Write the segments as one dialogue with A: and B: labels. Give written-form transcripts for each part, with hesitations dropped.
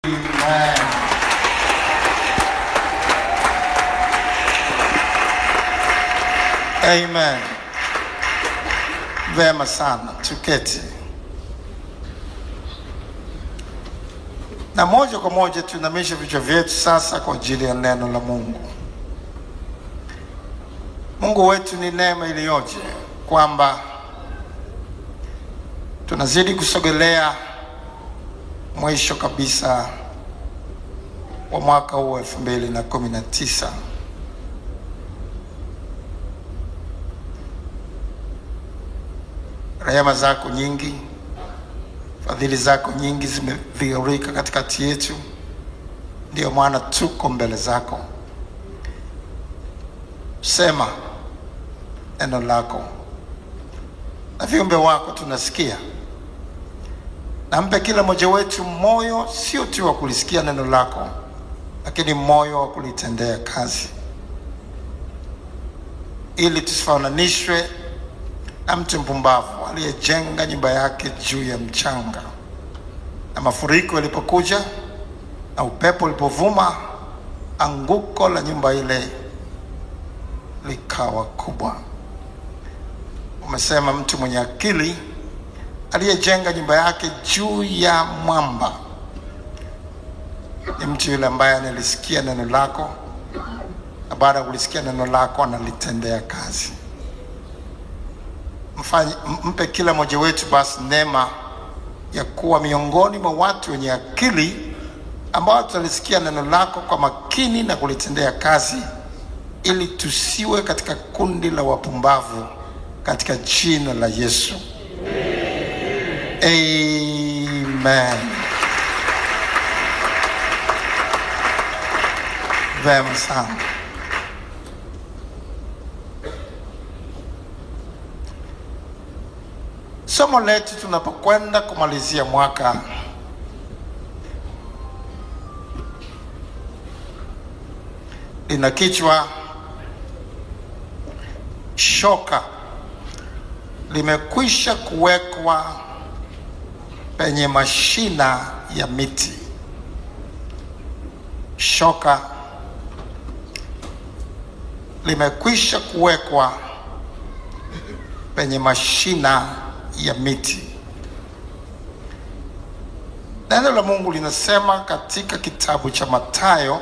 A: Amen. Amen. Vema sana, tuketi. Na moja kwa moja tuinamishe vichwa vyetu sasa kwa ajili ya neno la Mungu. Mungu wetu, ni neema iliyoje kwamba tunazidi kusogelea mwisho kabisa wa mwaka huu 2019. Rehema zako nyingi, fadhili zako nyingi zimedhihirika katikati yetu. Ndiyo maana tuko mbele zako. Sema neno lako na viumbe wako tunasikia. Nampe kila mmoja wetu moyo sio tu wa kulisikia neno lako, lakini moyo wa kulitendea kazi, ili tusifananishwe na mtu mpumbavu aliyejenga nyumba yake juu ya mchanga, na mafuriko yalipokuja na upepo ulipovuma, anguko la nyumba ile likawa kubwa. Umesema mtu mwenye akili aliyejenga nyumba yake juu ya mwamba ni mtu yule ambaye analisikia neno lako, na baada ya kulisikia neno lako analitendea kazi. Mpe kila mmoja wetu basi neema ya kuwa miongoni mwa watu wenye akili ambao tutalisikia neno lako kwa makini na kulitendea kazi, ili tusiwe katika kundi la wapumbavu, katika jina la Yesu. Amen. Vema sana. Somo letu tunapokwenda kumalizia mwaka lina kichwa shoka limekwisha kuwekwa penye mashina ya miti. Shoka limekwisha kuwekwa penye mashina ya miti. Neno la Mungu linasema katika kitabu cha Mathayo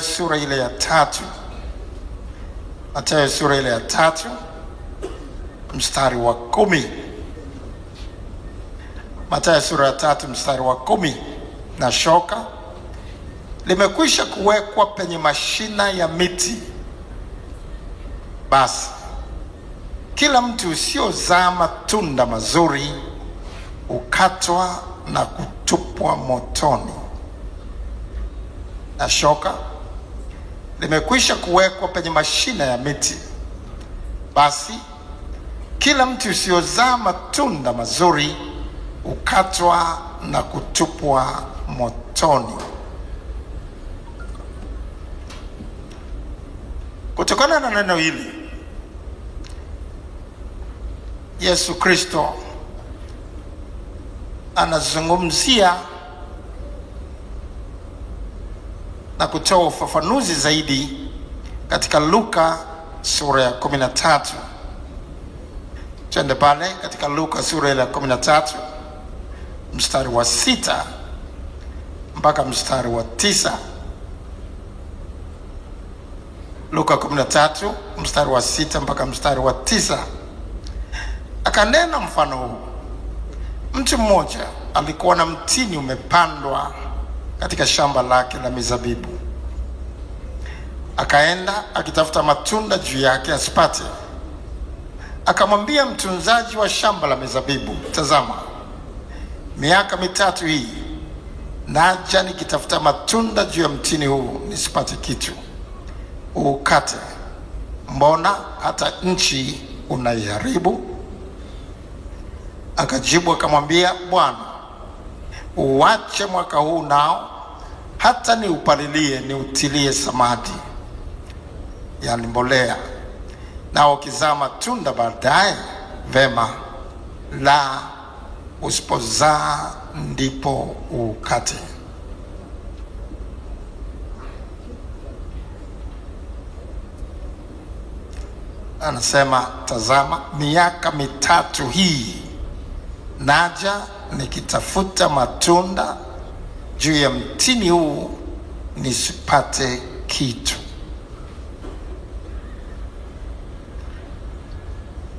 A: sura ile ya 3. Mathayo sura ile ya 3 mstari wa 10. Mathayo sura ya 3 mstari wa 10. Na shoka limekwisha kuwekwa penye mashina ya miti, basi kila mti usiozaa matunda mazuri ukatwa na kutupwa motoni. Na shoka limekwisha kuwekwa penye mashina ya miti, basi kila mti usiozaa matunda mazuri ukatwa na kutupwa motoni. Kutokana na neno hili, Yesu Kristo anazungumzia na kutoa ufafanuzi zaidi katika Luka sura ya 13. Twende pale katika Luka sura ya 13 mstari wa 6 mpaka mstari wa 9. Luka 13 mstari wa 6 mpaka mstari wa 9. Akanena mfano huu: mtu mmoja alikuwa na mtini umepandwa katika shamba lake la mizabibu. Akaenda akitafuta matunda juu yake asipate. Akamwambia mtunzaji wa shamba la mizabibu, tazama, miaka 3 hii naja nikitafuta matunda juu ya mtini huu nisipate kitu. Ukate, mbona hata nchi unaiharibu? Akajibu akamwambia, Bwana, uache mwaka huu nao hata niupalilie, niutilie samadi, yani mbolea, nao ukizaa matunda baadaye, vema, la usipozaa ndipo ukate. Anasema, tazama, miaka mitatu hii naja nikitafuta matunda juu ya mtini huu, nisipate kitu.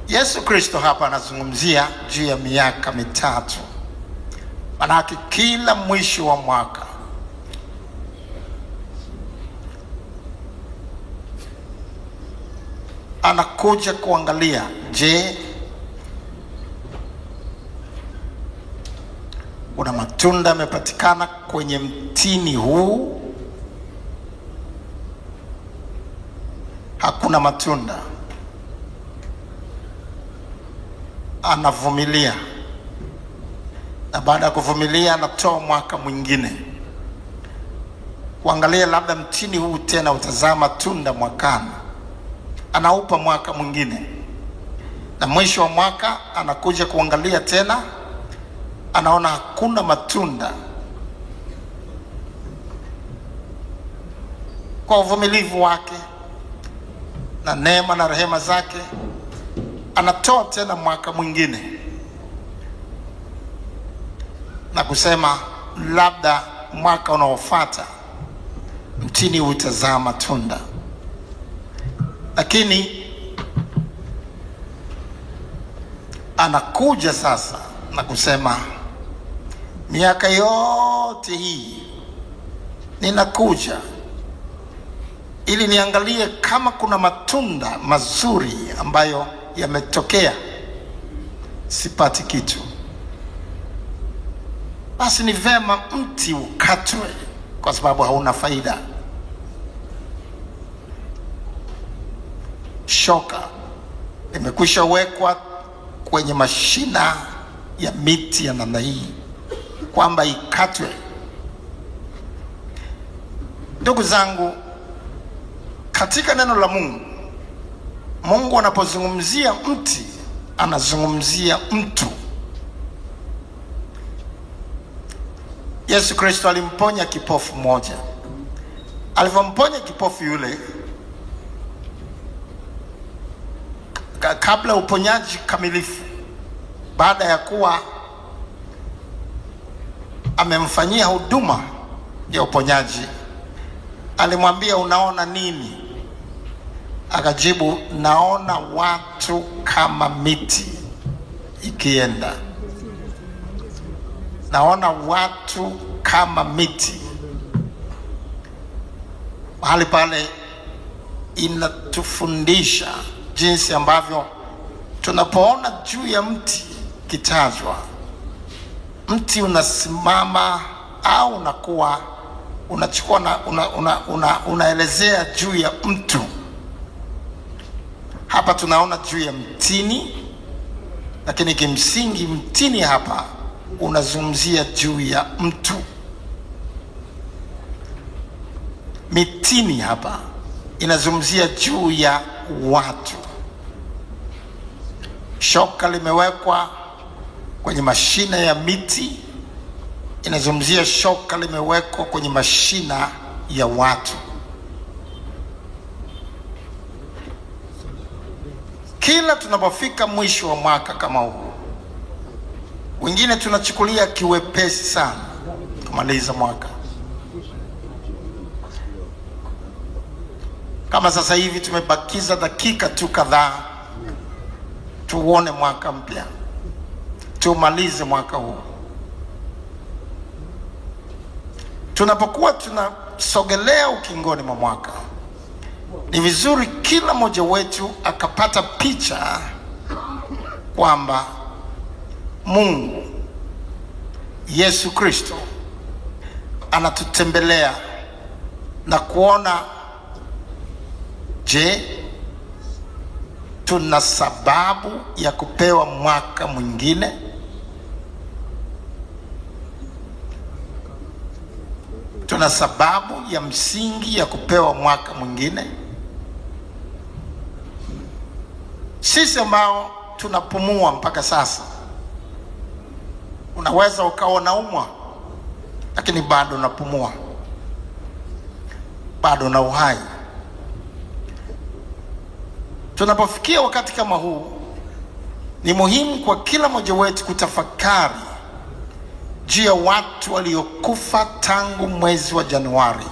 A: Yesu Kristo hapa anazungumzia juu ya miaka mitatu. Manake kila mwisho wa mwaka anakuja kuangalia, je, kuna matunda yamepatikana kwenye mtini huu? Hakuna matunda. Anavumilia, na baada ya kuvumilia anatoa mwaka mwingine kuangalia, labda mtini huu tena utazaa matunda mwakani. Anaupa mwaka mwingine, na mwisho wa mwaka anakuja kuangalia tena, anaona hakuna matunda. Kwa uvumilivu wake na neema na rehema zake, anatoa tena mwaka mwingine na kusema, labda mwaka unaofuata mtini utazaa matunda. Lakini anakuja sasa na kusema, miaka yote hii ninakuja ili niangalie kama kuna matunda mazuri ambayo yametokea, sipati kitu. Basi ni vema mti ukatwe, kwa sababu hauna faida. Shoka limekwisha wekwa kwenye mashina ya miti ya namna hii kwamba ikatwe. Ndugu zangu, katika neno la Mungu, Mungu anapozungumzia mti anazungumzia mtu. Yesu Kristo alimponya kipofu mmoja. Alivyomponya kipofu yule, kabla uponyaji kamilifu, baada ya kuwa amemfanyia huduma ya uponyaji, alimwambia, unaona nini? Akajibu, naona watu kama miti ikienda. Naona watu kama miti. Mahali pale inatufundisha jinsi ambavyo tunapoona juu ya mti kitajwa, mti unasimama au unakuwa unachukua unaelezea juu ya mtu. Hapa tunaona juu ya mtini, lakini kimsingi mtini hapa unazungumzia juu ya mtu. Mitini hapa inazungumzia juu ya watu. Shoka limewekwa kwenye mashina ya miti, inazungumzia shoka limewekwa kwenye mashina ya watu. Kila tunapofika mwisho wa mwaka kama huu, wengine tunachukulia kiwepesi sana kumaliza mwaka. Kama sasa hivi tumebakiza dakika tu kadhaa tuone mwaka mpya, tumalize mwaka huu. Tunapokuwa tunasogelea ukingoni mwa mwaka, ni vizuri kila mmoja wetu akapata picha kwamba Mungu Yesu Kristo anatutembelea na kuona, je, tuna sababu ya kupewa mwaka mwingine? Tuna sababu ya msingi ya kupewa mwaka mwingine? Sisi ambao tunapumua mpaka sasa, Unaweza ukawa unaumwa, lakini bado unapumua, bado na uhai. Tunapofikia wakati kama huu, ni muhimu kwa kila mmoja wetu kutafakari juu ya watu waliokufa tangu mwezi wa Januari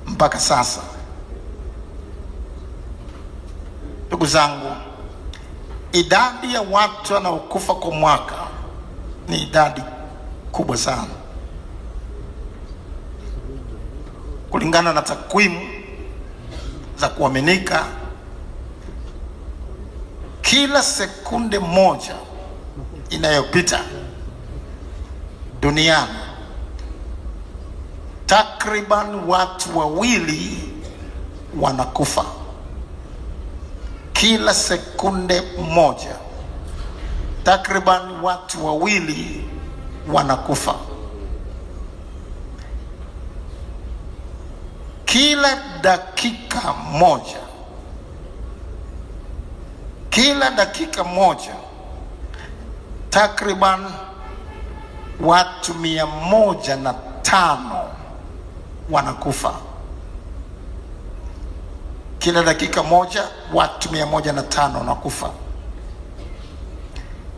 A: mpaka sasa. Ndugu zangu, idadi ya watu wanaokufa kwa mwaka ni idadi kubwa sana. Kulingana na takwimu za kuaminika, kila sekunde moja inayopita duniani takriban watu wawili wanakufa. Kila sekunde moja takriban watu wawili wanakufa. Kila dakika moja takriban watu 105 wanakufa. Kila dakika moja watu 105 wanakufa.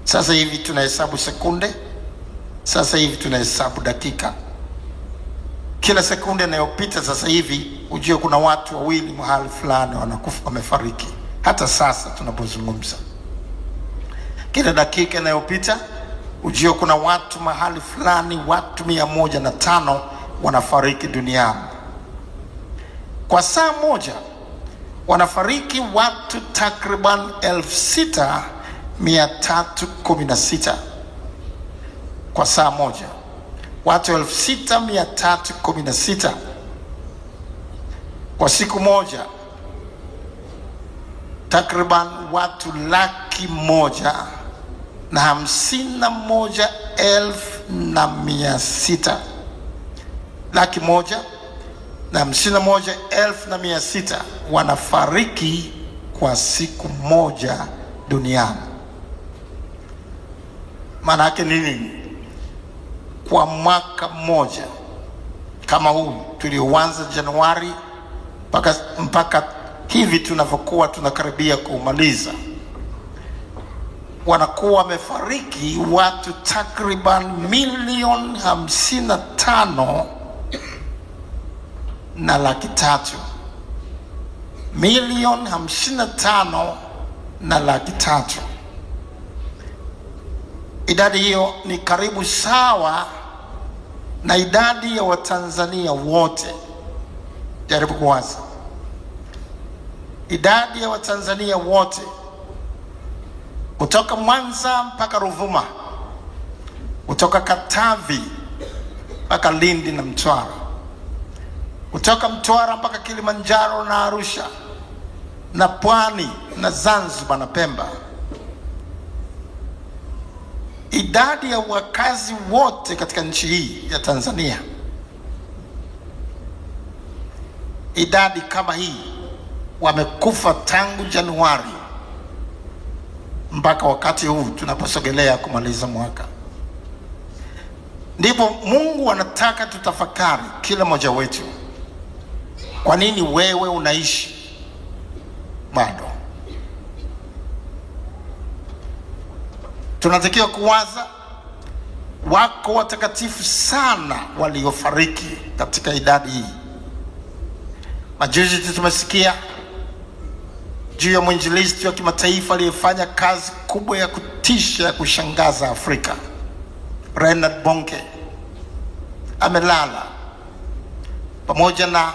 A: Sasa hivi tunahesabu sekunde, sasa hivi tunahesabu dakika. Kila sekunde inayopita sasa hivi ujue kuna watu wawili mahali fulani wanakufa, wamefariki. Hata sasa tunapozungumza, kila dakika inayopita ujue kuna watu mahali fulani, watu 105 wanafariki duniani. Kwa saa moja wanafariki watu takriban 6,316 kwa saa moja, watu 6,316 kwa siku moja. Takriban watu 151,600, 151,600 wanafariki kwa siku moja duniani. Maana yake nini? Kwa mwaka mmoja kama huu tulioanza Januari mpaka hivi tunavyokuwa tunakaribia kumaliza, wanakuwa wamefariki watu takriban 55,300,000, 55,300,000. Idadi hiyo ni karibu sawa na idadi ya Watanzania wote. Jaribu kuwaza idadi ya Watanzania wote kutoka Mwanza mpaka Ruvuma, kutoka Katavi mpaka Lindi na Mtwara, kutoka Mtwara mpaka Kilimanjaro na Arusha na Pwani na Zanzibar na Pemba. Idadi ya wakazi wote katika nchi hii ya Tanzania, idadi kama hii wamekufa tangu Januari mpaka wakati huu tunaposogelea kumaliza mwaka. Ndipo Mungu anataka tutafakari kila mmoja wetu, kwa nini wewe unaishi bado? Tunatakiwa kuwaza, wako watakatifu sana waliofariki katika idadi hii. Majuzi tumesikia juu ya mwinjilisti wa kimataifa aliyefanya kazi kubwa ya kutisha ya kushangaza Afrika, Reinhard Bonnke amelala pamoja na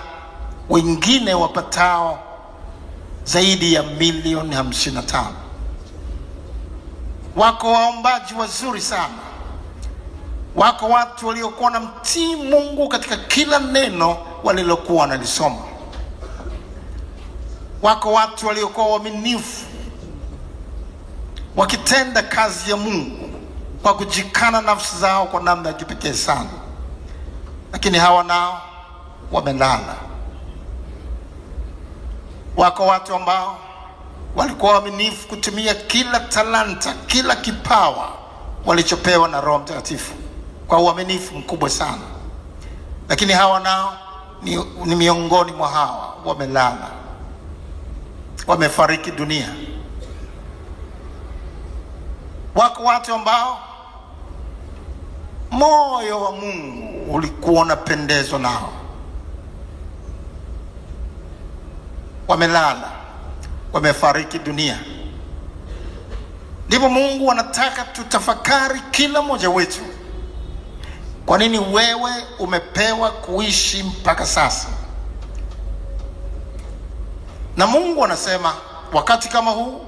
A: wengine wapatao zaidi ya milioni 55. Wako waombaji wazuri sana, wako watu waliokuwa na mtii Mungu katika kila neno walilokuwa wanalisoma, wako watu waliokuwa waaminifu wakitenda kazi ya Mungu kwa kujikana nafsi zao kwa namna ya kipekee sana, lakini hawa nao wamelala. Wako watu ambao walikuwa waaminifu kutumia kila talanta, kila kipawa walichopewa na Roho Mtakatifu kwa uaminifu mkubwa sana, lakini hawa nao ni miongoni mwa hawa wamelala, wamefariki dunia. Wako watu ambao moyo wa Mungu ulikuwa unapendezwa nao, wamelala, wamefariki dunia. Ndipo Mungu anataka tutafakari kila mmoja wetu, kwa nini wewe umepewa kuishi mpaka sasa? Na Mungu anasema wakati kama huu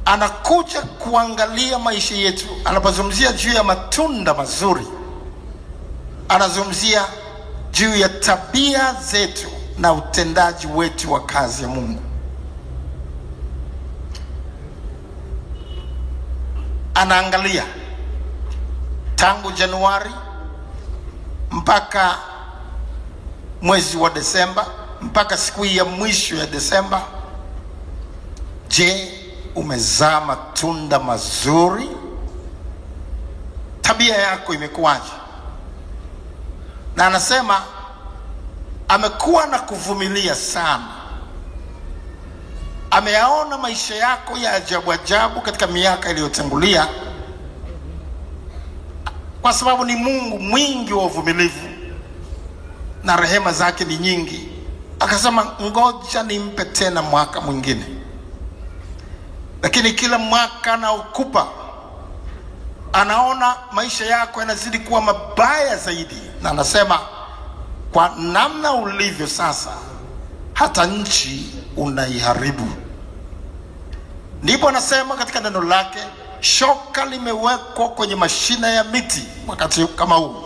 A: anakuja kuangalia maisha yetu. Anapozungumzia juu ya matunda mazuri, anazungumzia juu ya tabia zetu na utendaji wetu wa kazi ya Mungu. Anaangalia tangu Januari mpaka mwezi wa Desemba, mpaka siku ya mwisho ya Desemba. Je, umezaa matunda mazuri? Tabia yako imekuwaje? Na anasema amekuwa na kuvumilia sana. Ameyaona maisha yako ya ajabu ajabu katika miaka iliyotangulia, kwa sababu ni Mungu mwingi wa uvumilivu na rehema zake ni nyingi. Akasema ngoja nimpe tena mwaka mwingine. Lakini kila mwaka anaokupa, anaona maisha yako yanazidi kuwa mabaya zaidi, na anasema kwa namna ulivyo sasa, hata nchi unaiharibu. Ndipo anasema katika neno lake, shoka limewekwa kwenye mashina ya miti wakati kama huu.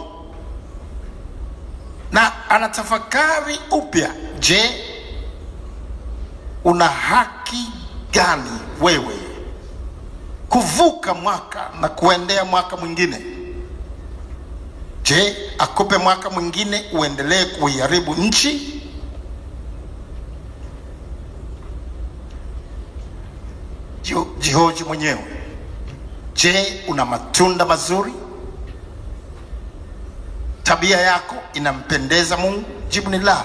A: Na anatafakari upya, je, una haki gani wewe kuvuka mwaka na kuendea mwaka mwingine? Je, akupe mwaka mwingine uendelee kuiharibu nchi? Jihoji mwenyewe. Je, una matunda mazuri? Tabia yako inampendeza Mungu? Jibu ni la.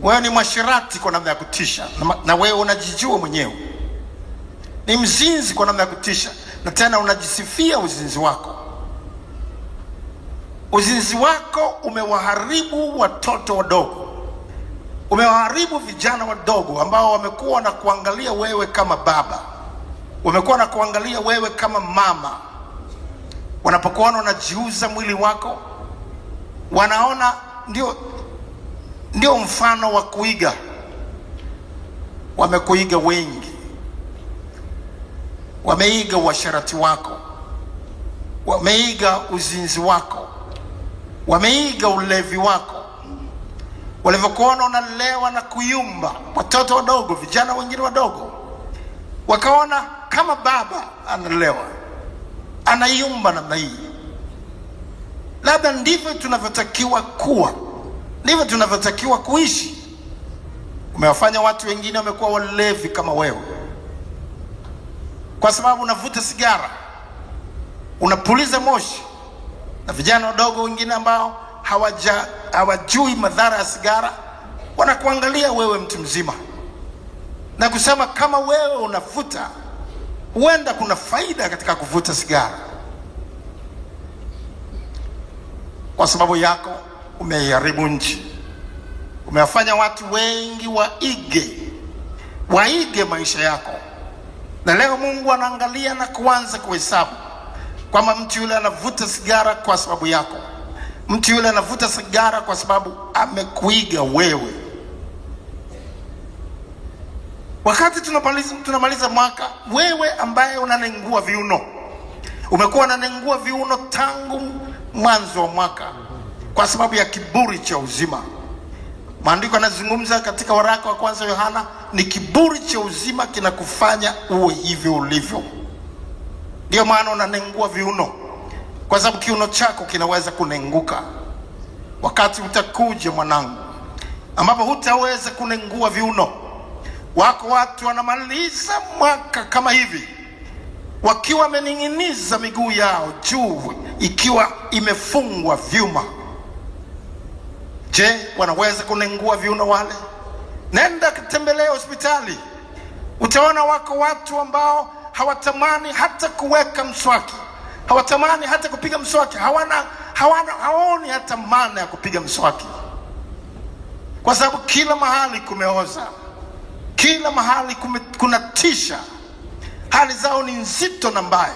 A: Wewe ni mwashirati kwa namna ya kutisha, na wewe unajijua mwenyewe. Ni mzinzi kwa namna ya kutisha, na tena unajisifia uzinzi wako. Uzinzi wako umewaharibu watoto wadogo, umewaharibu vijana wadogo ambao wamekuwa na kuangalia wewe kama baba, wamekuwa na kuangalia wewe kama mama. Wanapokuona unajiuza mwili wako, wanaona ndio mfano wa kuiga. Wamekuiga wengi, wameiga uasherati wako, wameiga uzinzi wako, wameiga ulevi wako. Walivyokuona unalewa na kuyumba, watoto wadogo, vijana wengine wadogo, wakaona kama baba analewa, anayumba namna hii. Labda ndivyo tunavyotakiwa kuwa, ndivyo tunavyotakiwa kuishi. Umewafanya watu wengine wamekuwa walevi kama wewe, kwa sababu unavuta sigara, unapuliza moshi. Na vijana wadogo wengine ambao hawajui madhara ya sigara, wanakuangalia wewe mtu mzima na kusema kama wewe unavuta, huenda kuna faida katika kuvuta sigara. Kwa sababu yako umeiharibu nchi. Umewafanya watu wengi waige maisha yako. Na leo Mungu anaangalia na kuanza kuhesabu kwamba mtu yule anavuta sigara kwa sababu yako. Mtu yule anavuta sigara kwa sababu amekuiga wewe. Wakati tunamaliza mwaka, wewe ambaye unanengua viuno, umekuwa unanengua viuno tangu mwanzo wa mwaka kwa sababu ya kiburi cha uzima. Maandiko yanazungumza katika waraka wa kwanza Yohana, ni kiburi cha uzima kinakufanya uwe hivyo ulivyo. Ndio maana unanengua viuno, kwa sababu kiuno chako kinaweza kunenguka. Wakati utakuja mwanangu, ambapo hutaweza kunengua viuno. Wako watu wanamaliza mwaka kama hivi, wakiwa wamening'iniza miguu yao juu ikiwa imefungwa vyuma. Je, wanaweza kunengua viuno wale? Nenda katembelea hospitali, utaona wako watu ambao hawatamani hata kuweka mswaki, hawatamani hata kupiga mswaki, hawaoni hata maana ya kupiga mswaki, kwa sababu kila mahali kumeoza, kila mahali kunatisha, hali zao ni nzito na mbaya.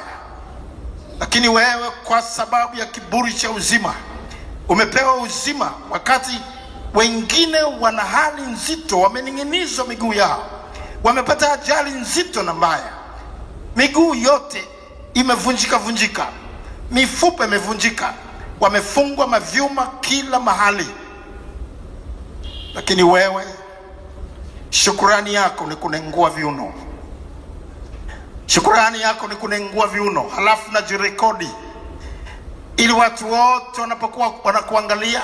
A: Lakini wewe kwa sababu ya kiburi cha uzima umepewa uzima, wakati wengine wana hali nzito, wamening'inizwa miguu yao, wamepata ajali nzito na mbaya, miguu yote imevunjika, mifupa imevunjika, wamefungwa mavyuma kila mahali. Lakini wewe shukurani yako ni kunengua viuno. Shukurani yako ni kunengua viuno, halafu najirekodi ili watu wote wanapokuwa wanakuangalia,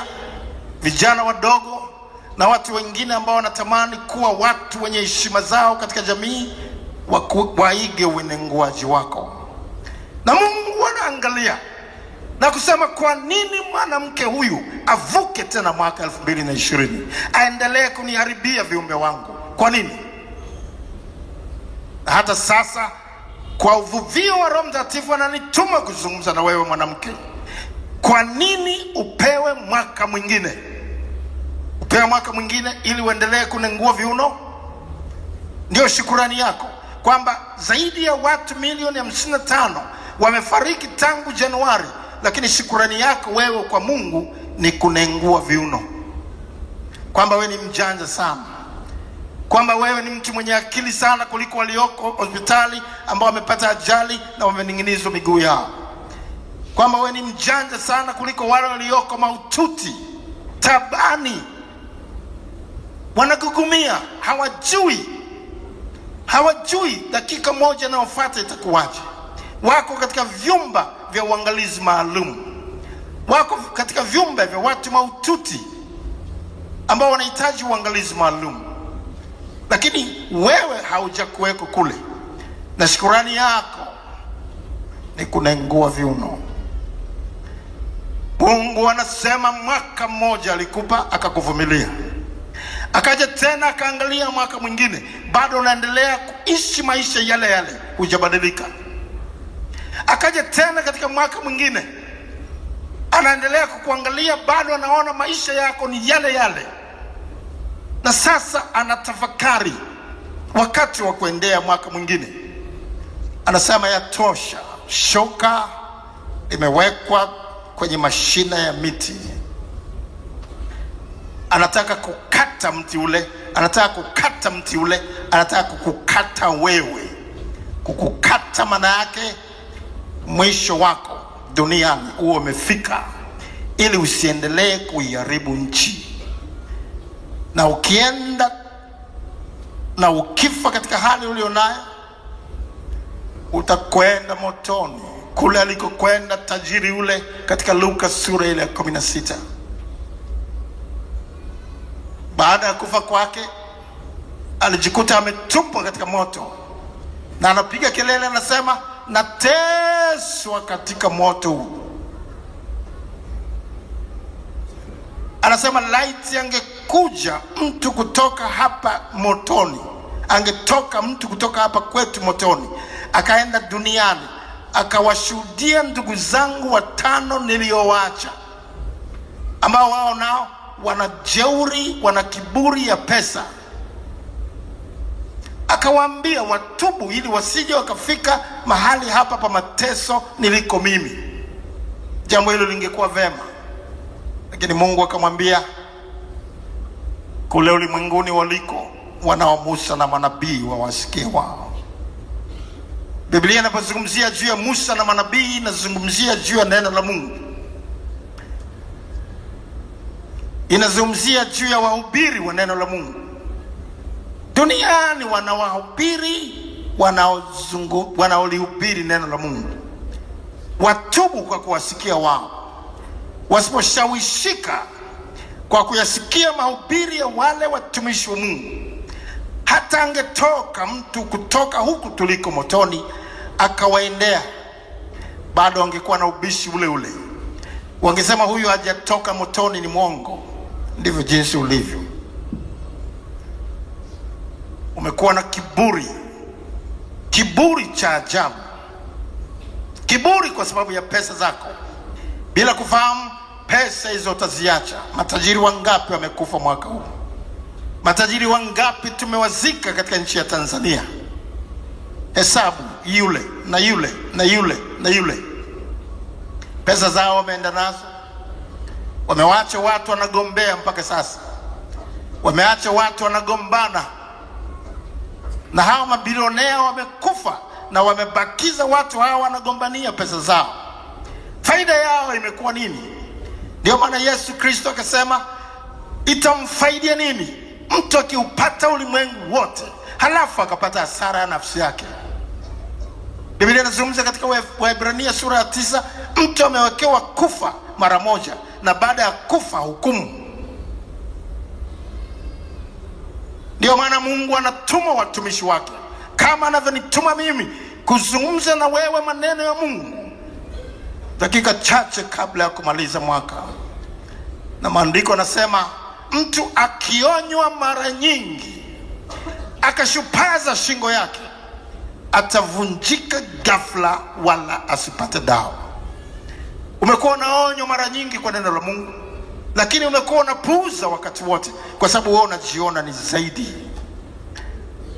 A: vijana wadogo na watu wengine ambao wanatamani kuwa watu wenye heshima zao katika jamii, waige unenguaji wako. Na Mungu anaangalia na kusema, kwa nini mwanamke huyu avuke tena mwaka 2020 aendelee kuniharibia viumbe wangu? Kwa nini? Na hata sasa kwa uvuvio wa Roho Mtakatifu ananituma kuzungumza na wewe mwanamke. Kwa nini upewe mwaka mwingine? Upewe mwaka mwingine ili uendelee kunengua viuno? Ndio shukurani yako kwamba zaidi ya watu milioni 55 wamefariki tangu Januari, lakini shukurani yako wewe kwa Mungu ni kunengua viuno, kwamba wewe ni mjanja sana, kwamba wewe ni mtu mwenye akili sana kuliko walioko hospitali ambao wamepata ajali na wamening'inizwa miguu yao, kwamba wewe ni mjanja sana kuliko wale walioko mahututi, tabani, wanagugumia, hawajui dakika moja inayofuata itakuwaje. Wako katika vyumba vya uangalizi maalum, wako katika vyumba vya watu mahututi ambao wanahitaji uangalizi maalum, lakini wewe haujakuweko kule, na shukrani yako ni kunengua viuno. Mungu anasema mwaka mmoja alikupa akakuvumilia, akaja tena akaangalia mwaka mwingine, bado unaendelea kuishi maisha yale yale, hujabadilika. Akaja tena katika mwaka mwingine, anaendelea kukuangalia, bado anaona maisha yako ni yale yale, na sasa anatafakari wakati wa kuendea mwaka mwingine. Anasema yatosha, shoka imewekwa kwenye mashina ya miti. Anataka kukata mti ule, anataka kukukata wewe. Kukukata maana yake mwisho wako duniani huo umefika, ili usiendelee kuiharibu nchi. Na ukienda na ukifa katika hali ulionayo, utakwenda motoni, kule alikokwenda tajiri ule katika Luka sura ile ya 16. Baada ya kufa kwake alijikuta ametupwa katika moto, na anapiga kelele, anasema nateswa katika moto huu. Anasema laiti angekuja mtu kutoka hapa motoni, angetoka mtu kutoka hapa kwetu motoni, akaenda duniani, akawashuhudia ndugu zangu 5 niliowaacha, ambao wao nao wana jeuri, wana kiburi ya pesa, akawaambia watubu ili wasije wakafika mahali hapa pa mateso niliko mimi. Jambo hilo lingekuwa vema, lakini Mungu akamwambia kule ulimwenguni waliko wanao Musa na manabii wawasikie wao. Biblia inapozungumzia juu ya Musa na manabii, inazungumzia juu ya neno la Mungu, inazungumzia juu ya wahubiri wa neno la Mungu duniani, wanawahubiri, wanaolihubiri neno la Mungu. Watubu kwa kuwasikia wao. Wasiposhawishika kwa kuyasikia mahubiri ya wale watumishi wa Mungu, hata angetoka mtu kutoka huku tuliko motoni, akawaendea, bado wangekuwa na ubishi ule ule. Wangesema huyu hajatoka motoni, ni mwongo. Ndivyo jinsi ulivyo. Umekuwa na kiburi cha ajabu, kiburi kwa sababu ya pesa zako, bila kufahamu pesa hizo utaziacha. Matajiri wangapi wamekufa mwaka huu? Matajiri wangapi tumewazika katika nchi ya Tanzania? Hesabu yule na yule na yule na yule. Pesa zao wameenda nazo. Wamewacha watu wanagombea mpaka sasa. Wameacha watu wanagombana. Na hao mabilionea wamekufa na wamebakiza watu hao wanagombania pesa zao. Faida yao imekuwa nini? Ndio maana Yesu Kristo akasema, itamfaidia nini mtu akiupata ulimwengu wote halafu akapata hasara ya nafsi yake? Biblia inazungumza katika Waebrania sura ya 9, mtu amewekewa kufa mara moja na baada ya kufa hukumu. Ndio maana Mungu anatuma watumishi wake kama anavyonituma mimi kuzungumza na wewe maneno ya Mungu dakika chache kabla ya kumaliza mwaka. Na maandiko yanasema, mtu akionywa mara nyingi akashupaza shingo yake atavunjika ghafla wala asipate dawa. Umekuwa unaonywa mara nyingi kwa neno la Mungu, lakini umekuwa unapuuza wakati wote, kwa sababu wewe unajiona ni zaidi.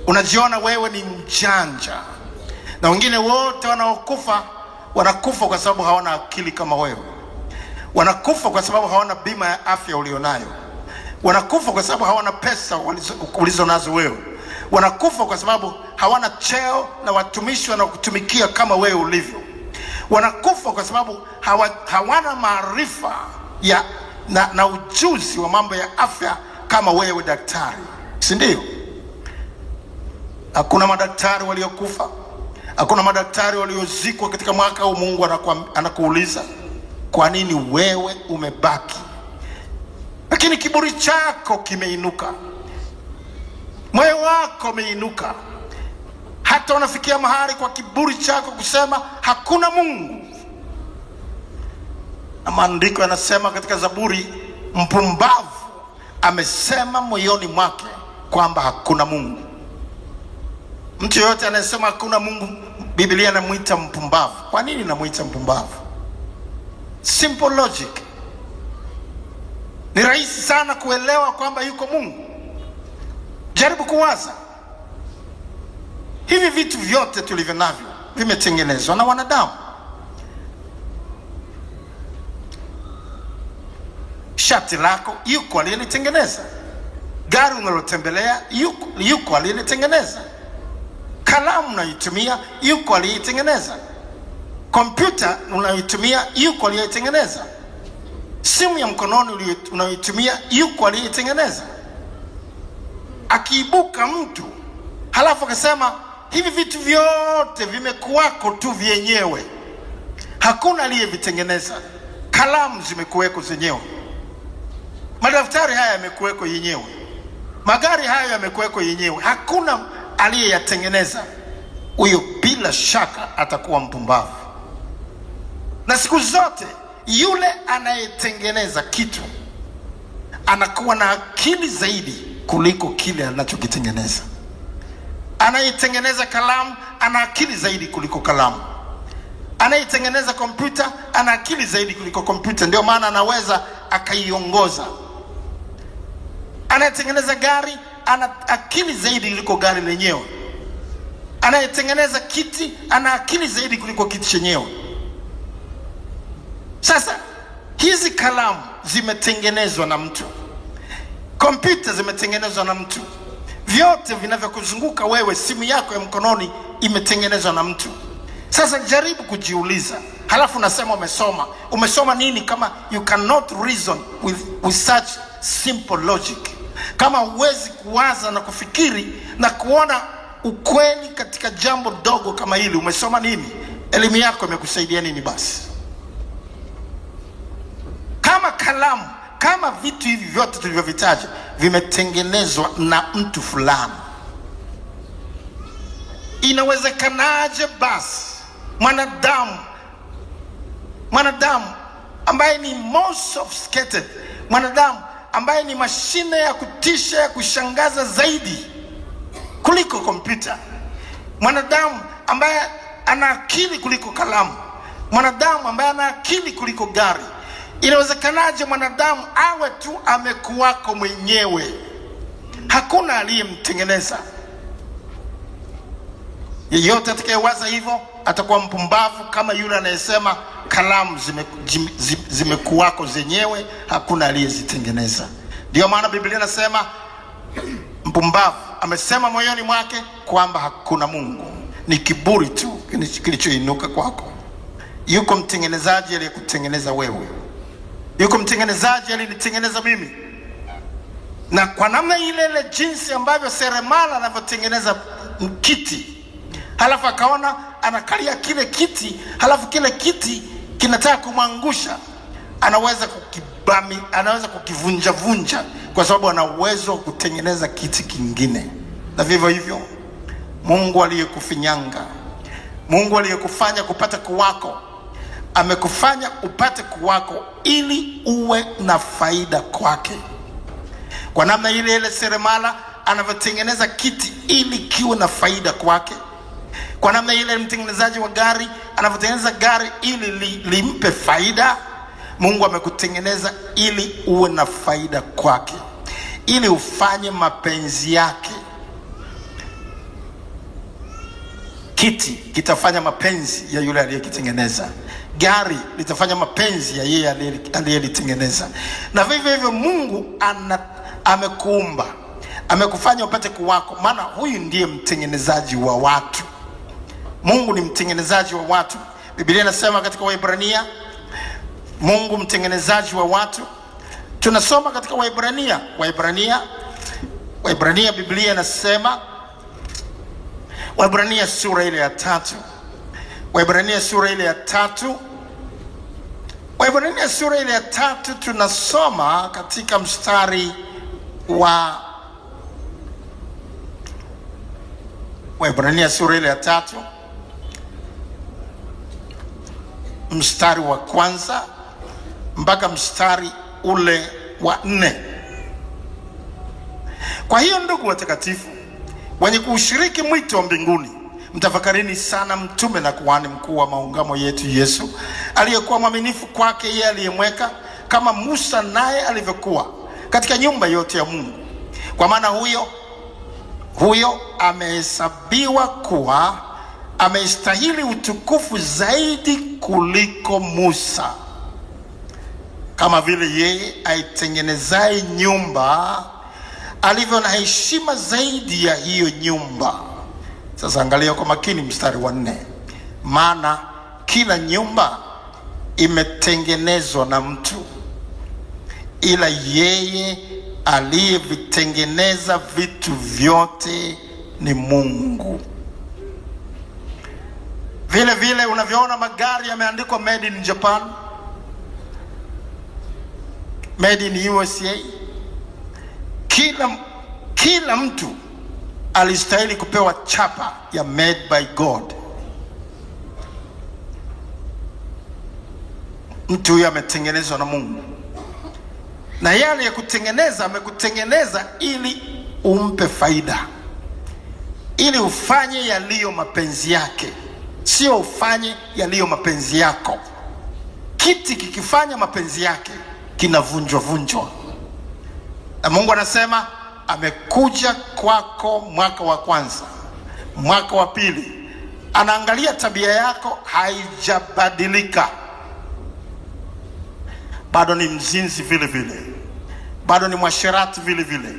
A: Unajiona wewe ni mjanja. Na wengine wote wanaokufa wanakufa kwa sababu hawana akili kama wewe. Wanakufa kwa sababu hawana bima ya afya ulionayo. Wanakufa kwa sababu hawana pesa ulizonazo wewe. Wanakufa kwa sababu hawana cheo na watumishi wanaokutumikia kama wewe ulivyo. Wanakufa kwa sababu hawana maarifa na ujuzi wa mambo ya afya kama wewe daktari, si ndio? Hakuna madaktari waliokufa, hakuna madaktari waliozikwa katika mwaka huu. Mungu anakuuliza, kwa nini wewe umebaki? Lakini kiburi chako kimeinuka, moyo wako umeinuka, hata unafikia mahali kwa kiburi chako kusema hakuna Mungu. Na maandiko yanasema katika Zaburi, mpumbavu amesema moyoni mwake kwamba hakuna Mungu. Mtu yoyote anayesema hakuna Mungu, Biblia inamuita mpumbavu. Kwa nini inamuita mpumbavu? Simple logic. Ni rahisi sana kuelewa kwamba yuko Mungu. Jaribu kuwaza, hivi vitu vyote tulivyo navyo vimetengenezwa na wanadamu. Shati lako yuko aliyelitengeneza. Gari unalotembelea yuko aliyelitengeneza. Kalamu unayoitumia yuko aliyeitengeneza. Kompyuta unayoitumia yuko aliyeitengeneza. Simu ya mkononi unayoitumia yuko aliyeitengeneza. Akiibuka mtu halafu akasema hivi vitu vyote vimekuwako tu vyenyewe, hakuna aliyevitengeneza. Kalamu zimekuweko zenyewe, madaftari haya yamekuweko yenyewe, magari haya yamekuweko yenyewe, hakuna aliyeyatengeneza. Huyo bila shaka atakuwa mpumbavu. Na siku zote yule anayetengeneza kitu anakuwa na akili zaidi kuliko kile anachokitengeneza. Anayetengeneza kalamu ana akili zaidi kuliko kalamu. Anayetengeneza kompyuta ana akili zaidi kuliko kompyuta, ndio maana anaweza akaiongoza. Anayetengeneza gari ana akili zaidi kuliko gari lenyewe. Anayetengeneza kiti ana akili zaidi kuliko kiti chenyewe. Sasa hizi kalamu zimetengenezwa na mtu, kompyuta zimetengenezwa na mtu, vyote vinavyokuzunguka wewe, simu yako ya mkononi imetengenezwa na mtu. Sasa jaribu kujiuliza, halafu nasema umesoma nini kama you cannot reason with such simple logic? Kama huwezi kuwaza na kufikiri na kuona ukweli katika jambo dogo kama hili, umesoma nini? Elimu yako imekusaidia nini basi? Kama kalamu, kama vitu hivi vyote tulivyovitaja vimetengenezwa na mtu fulani, inawezekanaje basi mwanadamu ambaye ni most sophisticated, mwanadamu ambaye ni mashine ya kutisha, ya kushangaza zaidi kuliko kompyuta, mwanadamu ambaye ana akili kuliko kalamu, mwanadamu ambaye ana akili kuliko gari. Inawezekanaje mwanadamu awe tu amekuwako mwenyewe? Hakuna aliyemtengeneza. Yeyote atakayewaza hivyo atakuwa mpumbavu, kama yule anayesema kalamu zimekuwako zenyewe, hakuna aliyezitengeneza. Ndio maana Biblia inasema mpumbavu amesema moyoni mwake kwamba hakuna Mungu. Ni kiburi tu kilichoinuka kwako. Yuko mtengenezaji aliyekutengeneza wewe. Yuko mtengenezaji aliyenitengeneza mimi. Na kwa namna ile jinsi ambavyo seremala anavyotengeneza kiti, halafu akaona anakalia kile kiti, halafu kile kiti kinataka kumwangusha, anaweza kukivunja vunja, kwa sababu ana uwezo wa kutengeneza kiti kingine. Na vivyo hivyo Mungu aliyekufinyanga, Mungu aliyekufanya kupata kuwako, amekufanya upate kuwako ili uwe na faida kwake. Kwa namna ile seremala anavyotengeneza kiti ili kiwe na faida kwake, kwa namna ile mtengenezaji wa gari anavyotengeneza gari ili limpe faida, Mungu amekutengeneza ili uwe na faida kwake, ili ufanye mapenzi yake. Kiti kitafanya mapenzi ya yule aliyekitengeneza. Gari litafanya mapenzi ya yeye aliyelitengeneza. Na vivyo hivyo Mungu amekuumba, amekufanya upate kuwako, maana huyu ndiye mtengenezaji wa watu. Mungu ni mtengenezaji wa watu. Biblia inasema katika Waebrania, Mungu mtengenezaji wa watu. Tunasoma katika Waebrania, Biblia inasema, Waebrania sura ile ya 3, Waebrania sura ile ya 3, Waebrania sura ile ya 3, tunasoma katika mstari wa Waebrania sura ile ya 3 mstari wa kwanza mpaka mstari ule wa 4. Kwa hiyo ndugu watakatifu wenye kuushiriki mwito wa mbinguni, mtafakarini sana mtume na kuhani mkuu wa maungamo yetu Yesu, aliyekuwa mwaminifu kwake yeye aliyemweka, kama Musa naye alivyokuwa katika nyumba yote ya Mungu. Kwa maana huyo amehesabiwa kuwa amestahili utukufu zaidi kuliko Musa, kama vile yeye aitengenezaye nyumba alivyo na heshima zaidi ya hiyo nyumba. Sasa angalia kwa makini mstari wa 4. Maana kila nyumba imetengenezwa na mtu, ila yeye aliyevitengeneza vitu vyote ni Mungu. Vile vile unavyoona magari yameandikwa made in Japan, made in USA. Kila mtu alistahili kupewa chapa ya made by God. Mtu huyo ametengenezwa na Mungu, na yeye aliyekutengeneza amekutengeneza ili umpe faida, ili ufanye yaliyo mapenzi yake, sio ufanye yaliyo mapenzi yako. Kiti kikifanya mapenzi yake kinavunjwa. Na Mungu anasema amekuja kwako mwaka wa kwanza, mwaka wa pili, anaangalia tabia yako haijabadilika. Bado ni mzinzi vile vile, bado ni mwasherati vile vile,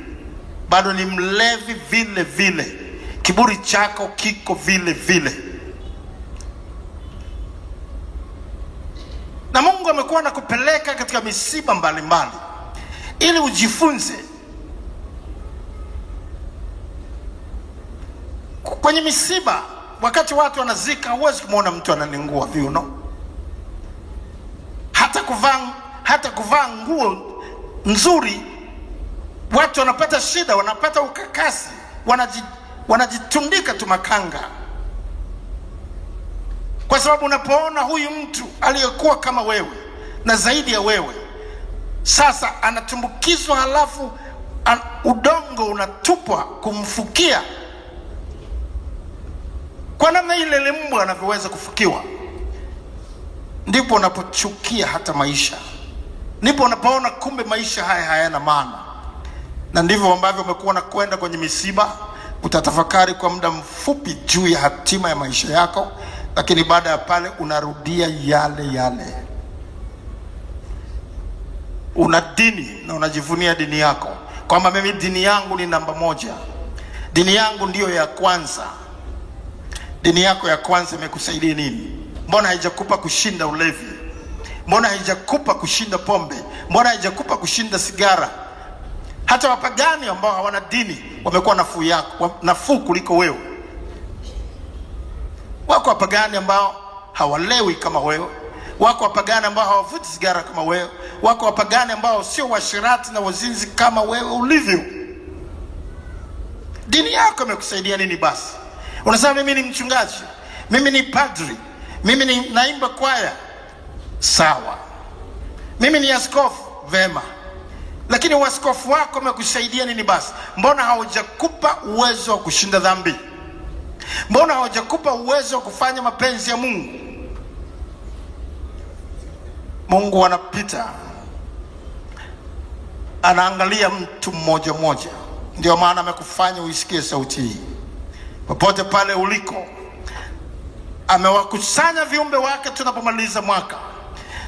A: bado ni mlevi vile vile, kiburi chako kiko vile vile. Na Mungu amekuwa anakupeleka katika misiba mbalimbali ili ujifunze. Kwenye misiba, wakati watu wanazika, huwezi kumwona mtu ananingua viuno. Hata kuvaa nguo nzuri, watu wanapata shida, wanapata ukakasi, wanajitundika tu makanga. Kwa sababu unapoona huyu mtu aliyekuwa kama wewe na zaidi ya wewe sasa anatumbukizwa, halafu udongo unatupwa kumfukia, kwa namna ile mbwa anavyoweza kufukiwa, ndipo unapochukia hata maisha. Ndipo unapoona kumbe maisha haya hayana maana. Na ndivyo ambavyo umekuwa nakwenda kwenye misiba, utatafakari kwa muda mfupi juu ya hatima ya maisha yako, lakini baada ya pale unarudia yale yale. Una dini na unajivunia dini yako, kwamba mimi dini yangu ni namba moja, dini yangu ndiyo ya kwanza. Dini yako ya kwanza imekusaidia nini? Mbona haijakupa kushinda ulevi? Mbona haijakupa kushinda pombe? Mbona haijakupa kushinda sigara? Hata wapagani ambao hawana dini wamekuwa nafuu kuliko wewe. Wako wapagani ambao hawalewi kama wewe, wako wapagani ambao hawavuti sigara kama wewe, wako wapagani ambao sio washirati na wazinzi kama wewe ulivyo. Dini yako imekusaidia nini basi? Unasema mimi ni mchungaji, mimi ni padri, mimi ni naimba kwaya. Sawa. Mimi ni askofu, vema. Lakini uaskofu wako umekusaidia nini basi? Mbona haujakupa uwezo wa kushinda dhambi? Mbona haujakupa uwezo wa kufanya mapenzi ya Mungu? Mungu anapita, anaangalia mtu mmoja mmoja. Ndio maana amekufanya uisikie sauti hii. Popote pale uliko, amewakusanya viumbe wake tunapomaliza mwaka,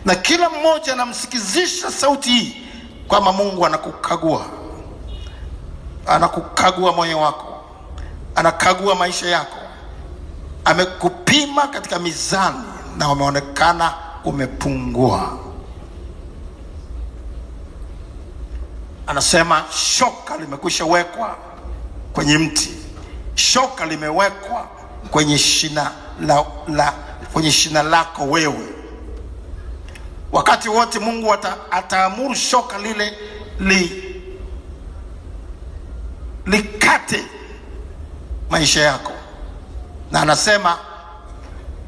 A: na kila mmoja anamsikizisha sauti hii kwamba Mungu anakukagua. Anakukagua moyo wako, anakagua maisha yako. Amekupima katika mizani na umeonekana umepungua. Anasema shoka limekwisha wekwa kwenye mti, shoka limewekwa kwenye shina kwenye shina lako wewe. Wakati wote Mungu ataamuru shoka lile likate maisha yako. Na anasema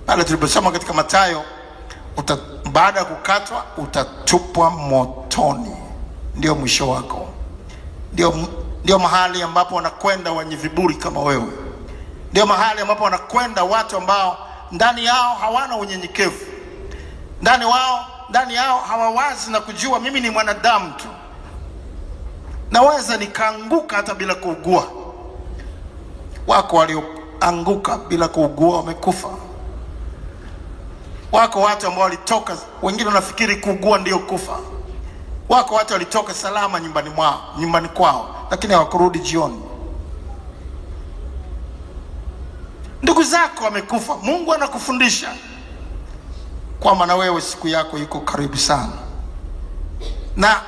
A: pale tuliposoma katika Mathayo, baada ya kukatwa utatupwa motoni. Ndio mwisho wako. Ndio mahali ambapo wanakwenda wenye viburi kama wewe. Ndio mahali ambapo wanakwenda watu ambao ndani yao hawana unyenyekevu. Ndani yao hawawazi na kujua mimi ni mwanadamu tu, naweza nikaanguka hata bila kuugua. Wako walioanguka bila kuugua wamekufa. Wako watu ambao walitoka, wengine wanafikiri kuugua ndio kufa. Wako watu walitoka salama nyumbani kwao, lakini hawakurudi jioni. Ndugu zako wamekufa. Mungu anakufundisha kwamba na wewe siku yako iko karibu sana. Na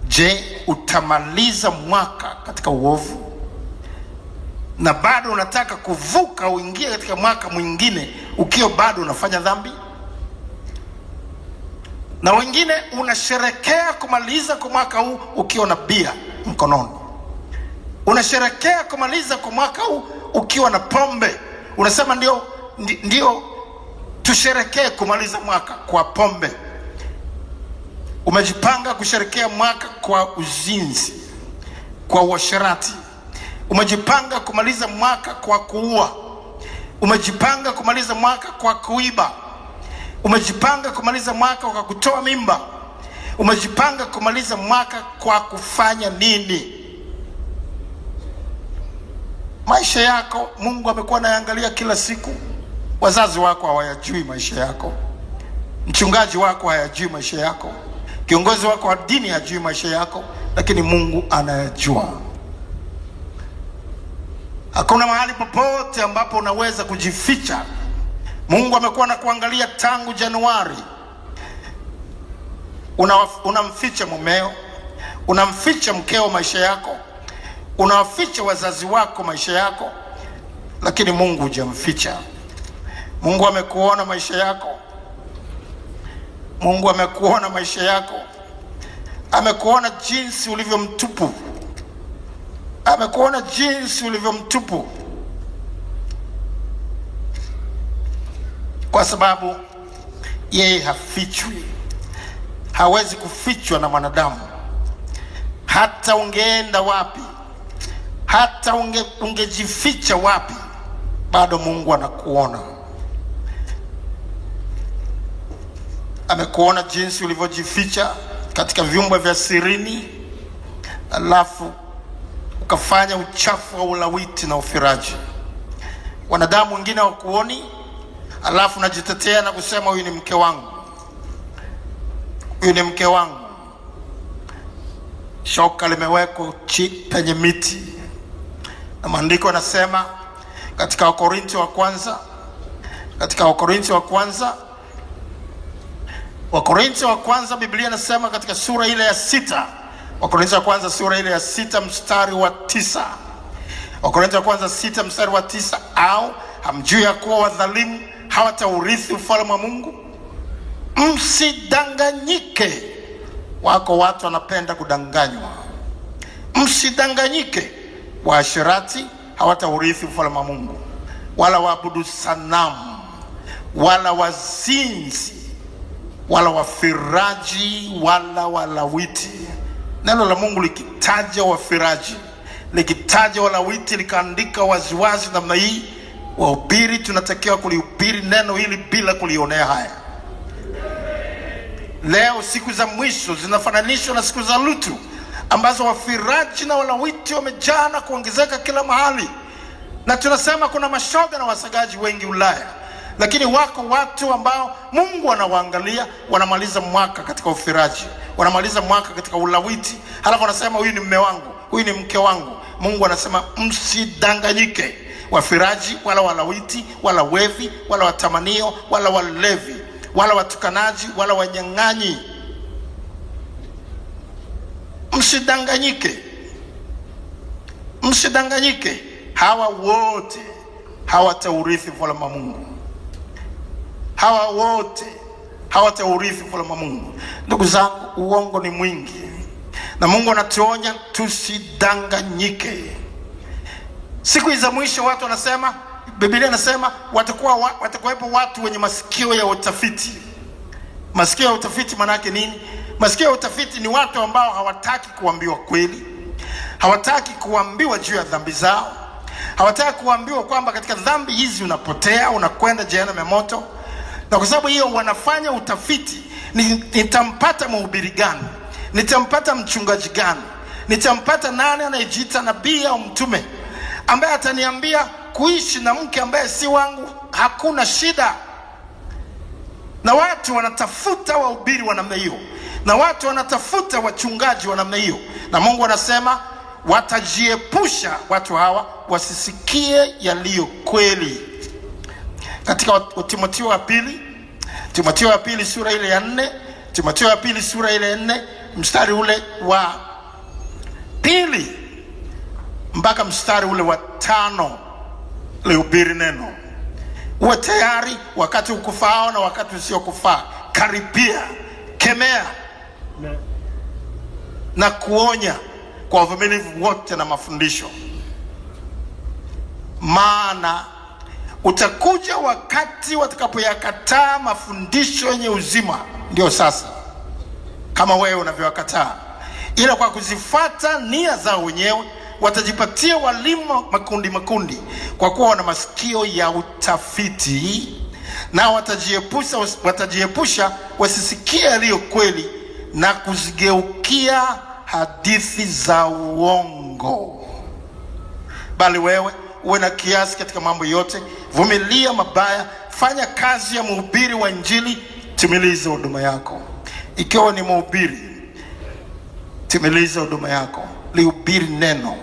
A: je, utamaliza mwaka katika uovu na bado unataka kuvuka uingie katika mwaka mwingine ukiwa bado unafanya dhambi? Na wengine unasherekea kumaliza kwa mwaka huu ukiwa na bia mkononi. Unasherekea kumaliza kwa mwaka huu ukiwa na pombe. Unasema ndio tusherekee kumaliza mwaka kwa pombe. Umejipanga kusherekea mwaka kwa uzinzi, kwa uasherati. Umejipanga kumaliza mwaka kwa kuua. Umejipanga kumaliza mwaka kwa kuiba. Umejipanga kumaliza mwaka kwa kutoa mimba. Umejipanga kumaliza mwaka kwa kufanya nini? Maisha yako Mungu amekuwa anaangalia kila siku. Wazazi wako hawayajui maisha yako. Mchungaji wako hayajui maisha yako. Kiongozi wako wa dini hajui maisha yako, lakini Mungu anayajua. Hakuna mahali popote ambapo unaweza kujificha. Mungu amekuwa na kuangalia tangu Januari. Unamficha mumeo, unamficha mkeo maisha yako, unawaficha wazazi wako maisha yako, lakini Mungu hujamficha. Mungu amekuona maisha yako. Mungu amekuona maisha yako. Amekuona jinsi ulivyo mtupu. Amekuona jinsi ulivyo mtupu. kwa sababu yeye hafichwi, hawezi kufichwa na mwanadamu. Hata ungeenda wapi, hata ungejificha wapi, bado Mungu anakuona. Amekuona jinsi ulivyojificha katika vyumba vya sirini, alafu ukafanya uchafu wa ulawiti na ufiraji. Wanadamu wengine hawakuoni, alafu najitetea na kusema huyu ni mke wangu, huyu ni mke wangu. Shoka limewekwa penye miti, na maandiko yanasema katika Wakorintho wa kwanza, Wakorintho wa kwanza Biblia inasema katika sura ile ya 6, Wakorintho wa kwanza sura ile ya 6 mstari wa 9. Wakorintho wa kwanza 6 mstari wa 9, au hamjui ya kuwa wadhalimu hawataurithi ufalme wa Mungu? Msidanganyike. Wako watu wanapenda kudanganywa. Msidanganyike. Waasherati hawataurithi ufalme wa Mungu, wala waabudu sanamu, wala wazinzi, wala wafiraji, wala walawiti. Neno la Mungu likitaja wafiraji, likitaja walawiti, likaandika waziwazi namna hii, wahubiri tunatakiwa kulihubiri neno hili bila kulionea haya. Leo siku za mwisho zinafananishwa na siku za Lutu, ambazo wafiraji na walawiti wamejaa na kuongezeka kila mahali. Na tunasema kuna mashoga na wasagaji wengi Ulaya, lakini wako watu ambao Mungu anawaangalia, wanamaliza mwaka katika ufiraji, wanamaliza mwaka katika ulawiti, halafu wanasema huyu ni mume wangu, huyu ni mke wangu. Mungu anasema msidanganyike. Wafiraji, wala walawiti, wala wevi, wala watamanio, wala walevi, wala watukanaji, wala wanyang'anyi, msidanganyike. Msidanganyike. Hawa wote hawataurithi ufalme wa Mungu. Hawa wote hawataurithi ufalme wa Mungu. Ndugu zangu, uongo ni mwingi, na Mungu anatuonya tusidanganyike. Siku za mwisho watu wanasema, Biblia inasema watakuwepo watu wenye masikio ya utafiti. Masikio ya utafiti maana yake nini? Masikio ya utafiti ni watu ambao hawataki kuambiwa kweli, hawataki kuambiwa juu ya dhambi zao, hawataki kuambiwa kwamba katika dhambi hizi unapotea, unakwenda jehanamu ya moto. Na kwa sababu hiyo wanafanya utafiti. Nitampata mhubiri gani? Nitampata mchungaji gani? Nitampata nani anayejiita nabii au mtume ambaye ataniambia kuishi na mke ambaye si wangu hakuna shida? Na watu wanatafuta wahubiri wa namna hiyo, na watu wanatafuta wachungaji wa namna hiyo. Na Mungu anasema watajiepusha watu hawa wasisikie yaliyo kweli. Katika Timotheo wa pili sura ile ya 4, Timotheo wa pili sura ile ya 4 mstari ule wa 2 mpaka mstari ule wa 5, lihubiri neno. Uwe tayari wakati ukufao na wakati usiokufaa. Karipia, kemea na kuonya kwa uvumilivu wote na mafundisho. Maana utakuja wakati watakapoyakataa mafundisho yenye uzima, ndio sasa, kama wewe unavyowakataa, ila kwa kuzifuata nia zao wenyewe watajipatia walimu makundi, kwa kuwa wana masikio ya utafiti, na watajiepusha wasisikie yaliyo kweli na kuzigeukia hadithi za uongo. Bali wewe uwe na kiasi katika mambo yote, vumilia mabaya, fanya kazi ya mhubiri wa Injili, timiliza huduma yako. Ikiwa ni mhubiri, timiliza huduma yako, lihubiri neno.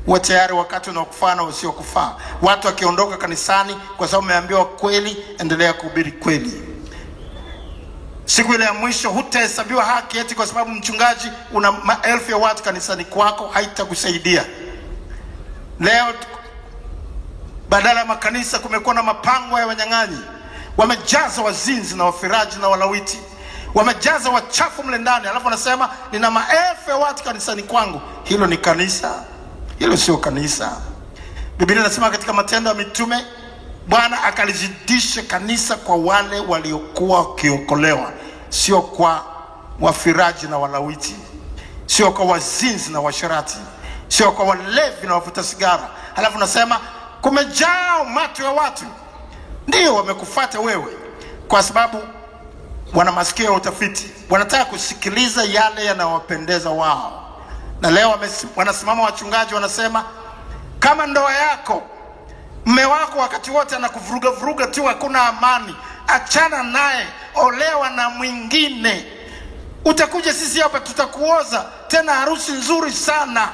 A: Uwe tayari wakati unaokufaa na usiokufaa. Watu wakiondoka kanisani kwa sababu umeambiwa kweli, endelea kuhubiri kweli. Siku ile ya mwisho hutahesabiwa haki eti kwa sababu mchungaji una maelfu ya watu kanisani kwako, haitakusaidia. Leo badala ya makanisa kumekuwa na mapango ya wanyang'anyi. Wamejaza wazinzi na wafiraji na walawiti, wamejaza wachafu mle ndani, alafu wanasema nina maelfu ya watu kanisani kwangu. Hilo ni kanisa? Hilo sio kanisa. Biblia inasema katika Matendo ya Mitume Bwana akalizidisha kanisa kwa wale waliokuwa wakiokolewa, sio kwa wafiraji na walawiti, sio kwa wazinzi na washarati, sio kwa walevi na wavuta sigara. Halafu nasema kumejaa umati wa watu. Ndio wamekufuata wewe kwa sababu wana masikio ya utafiti, wanataka kusikiliza yale yanayowapendeza wao. Na leo wanasimama wachungaji wanasema, kama ndoa yako mume wako wakati wote anakuvuruga vuruga tu, hakuna amani, achana naye, olewa na mwingine. Utakuja sisi hapa tutakuoza tena harusi nzuri sana.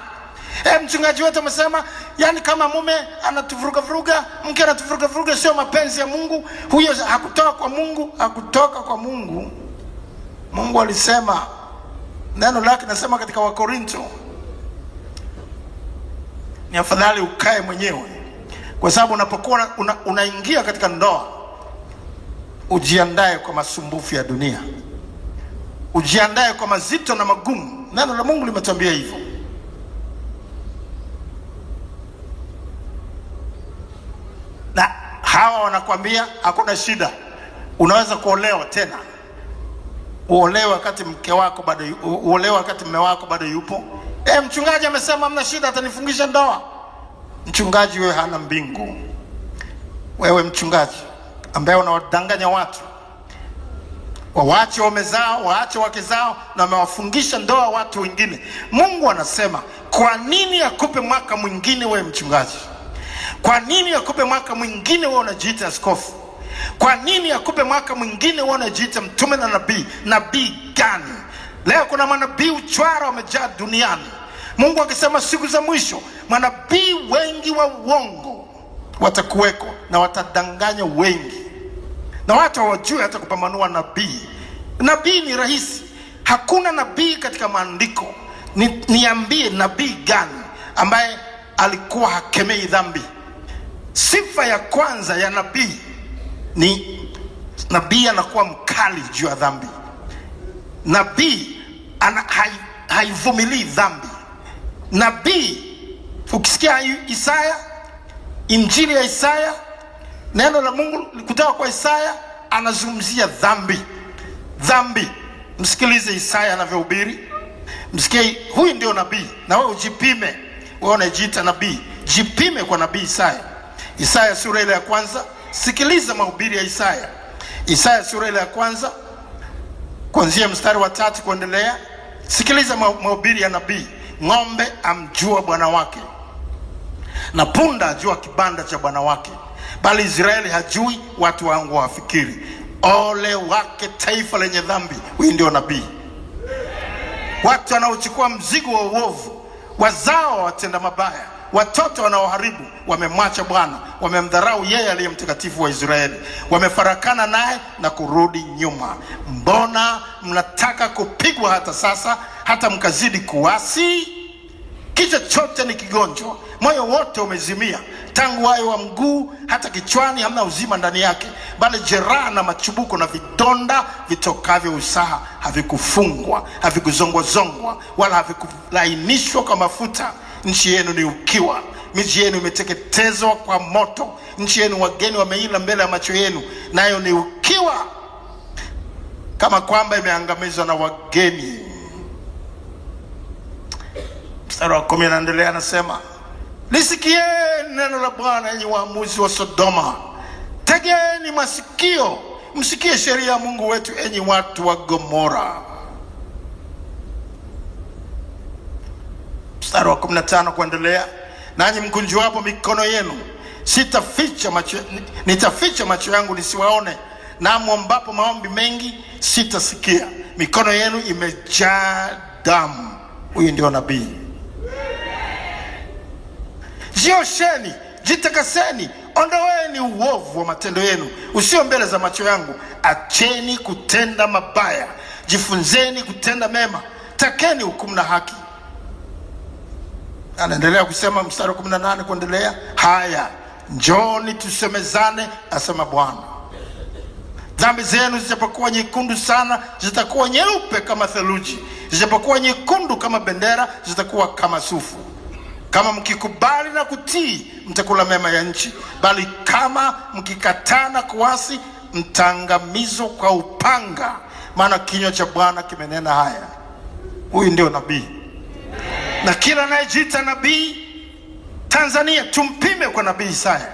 A: Mchungaji wetu amesema, yani kama mume anatuvuruga vuruga, mke anatuvuruga vuruga, sio mapenzi ya Mungu. Huyo hakutoka kwa Mungu, hakutoka kwa Mungu. Mungu alisema, neno lake nasema katika Wakorinto, ni afadhali ukae mwenyewe, kwa sababu unapokuwa unaingia katika ndoa, ujiandae kwa masumbufu ya dunia, ujiandae kwa mazito na magumu. Neno la Mungu limetuambia hivyo. Na hawa wanakuambia hakuna shida, unaweza kuolewa tena. Uolewe wakati mke wako bado, uolewe wakati mume wako bado yupo. Mchungaji amesema hamna shida, atanifungisha ndoa. Mchungaji wewe hana mbingu. Wewe mchungaji ambaye unawadanganya watu waache waume zao, waache wake zao, na wamewafungisha ndoa watu wengine. Mungu anasema, kwa nini akupe mwaka mwingine wewe mchungaji? Kwa nini akupe mwaka mwingine wewe unajiita askofu? Kwa nini akupe mwaka mwingine wewe unajiita mtume na nabii? Nabii gani? Leo kuna manabii uchwara wamejaa duniani. Mungu akisema siku za mwisho manabii wengi wa uongo watakuweko na watadanganya wengi, na watu hawajui hata kupambanua nabii. Nabii ni rahisi. Hakuna nabii katika maandiko. Niambie nabii gani ambaye alikuwa hakemei dhambi? Sifa ya kwanza ya nabii ni nabii anakuwa mkali juu ya dhambi. Nabii haivumilii dhambi. Nabii, ukisikia Isaya, injili ya Isaya, neno la Mungu kutoka kwa Isaya, anazungumzia dhambi. Dhambi. Msikilize Isaya anavyohubiri. Msikie, huyu ndio nabii. Na wewe ujipime, wewe unajiita nabii, jipime kwa nabii Isaya. Isaya sura ile ya kwanza, sikiliza mahubiri ya Isaya. Isaya sura ile ya kwanza kuanzia mstari wa 3 kuendelea. Sikiliza mahubiri ya nabii. Ng'ombe amjua bwana wake, na punda ajua kibanda cha bwana wake, bali Israeli hajui, watu wangu wafikiri. Ole wake taifa lenye dhambi. Huyu ndio nabii. Watu wanaochukua mzigo wa uovu, wazao watenda mabaya, watoto wanaoharibu. Wamemwacha Bwana, wamemdharau yeye aliye mtakatifu wa Israeli, wamefarakana naye na kurudi nyuma. Mbona mnataka kupigwa hata sasa, hata mkazidi kuasi? Kichwa chote ni kigonjwa, moyo wote umezimia. Tangu wayo wa mguu hata kichwani hamna uzima ndani yake, bali jeraha na machubuko na vidonda vitokavyo usaha. Havikufungwa, havikuzongwazongwa, wala havikulainishwa kwa mafuta. Nchi yenu ni ukiwa, miji yenu imeteketezwa kwa moto. Nchi yenu wageni wameila mbele ya macho yenu, nayo ni ukiwa, kama kwamba imeangamizwa na wageni. Mstari wa 10 anaendelea, anasema, lisikieni neno la Bwana, enyi waamuzi wa Sodoma. Tegeni masikio, msikie sheria ya Mungu wetu, enyi watu wa Gomora. Mstari wa 15 kuendelea, nanyi mkunjuapo mikono yenu, nitaficha macho yangu nisiwaone, na mwombapo maombi mengi sitasikia. Mikono yenu imejaa damu. Huyu ndio nabii. Jiosheni, jitakaseni, ondoeni uovu wa matendo yenu usio mbele za macho yangu. Acheni kutenda mabaya, jifunzeni kutenda mema, takeni hukumu na haki. Anaendelea kusema mstari wa 18 kuendelea, haya njoni tusemezane, asema Bwana. Dhambi zenu zijapokuwa nyekundu sana, zitakuwa nyeupe kama theluji. Zijapokuwa nyekundu kama bendera, zitakuwa kama sufu. Kama mkikubali na kutii, mtakula mema ya nchi, bali kama mkikataa na kuasi, mtaangamizwa kwa upanga, maana kinywa cha Bwana kimenena haya. Huyu ndio nabii. Na kila anayejiita nabii Tanzania, tumpime kwa nabii Isaya,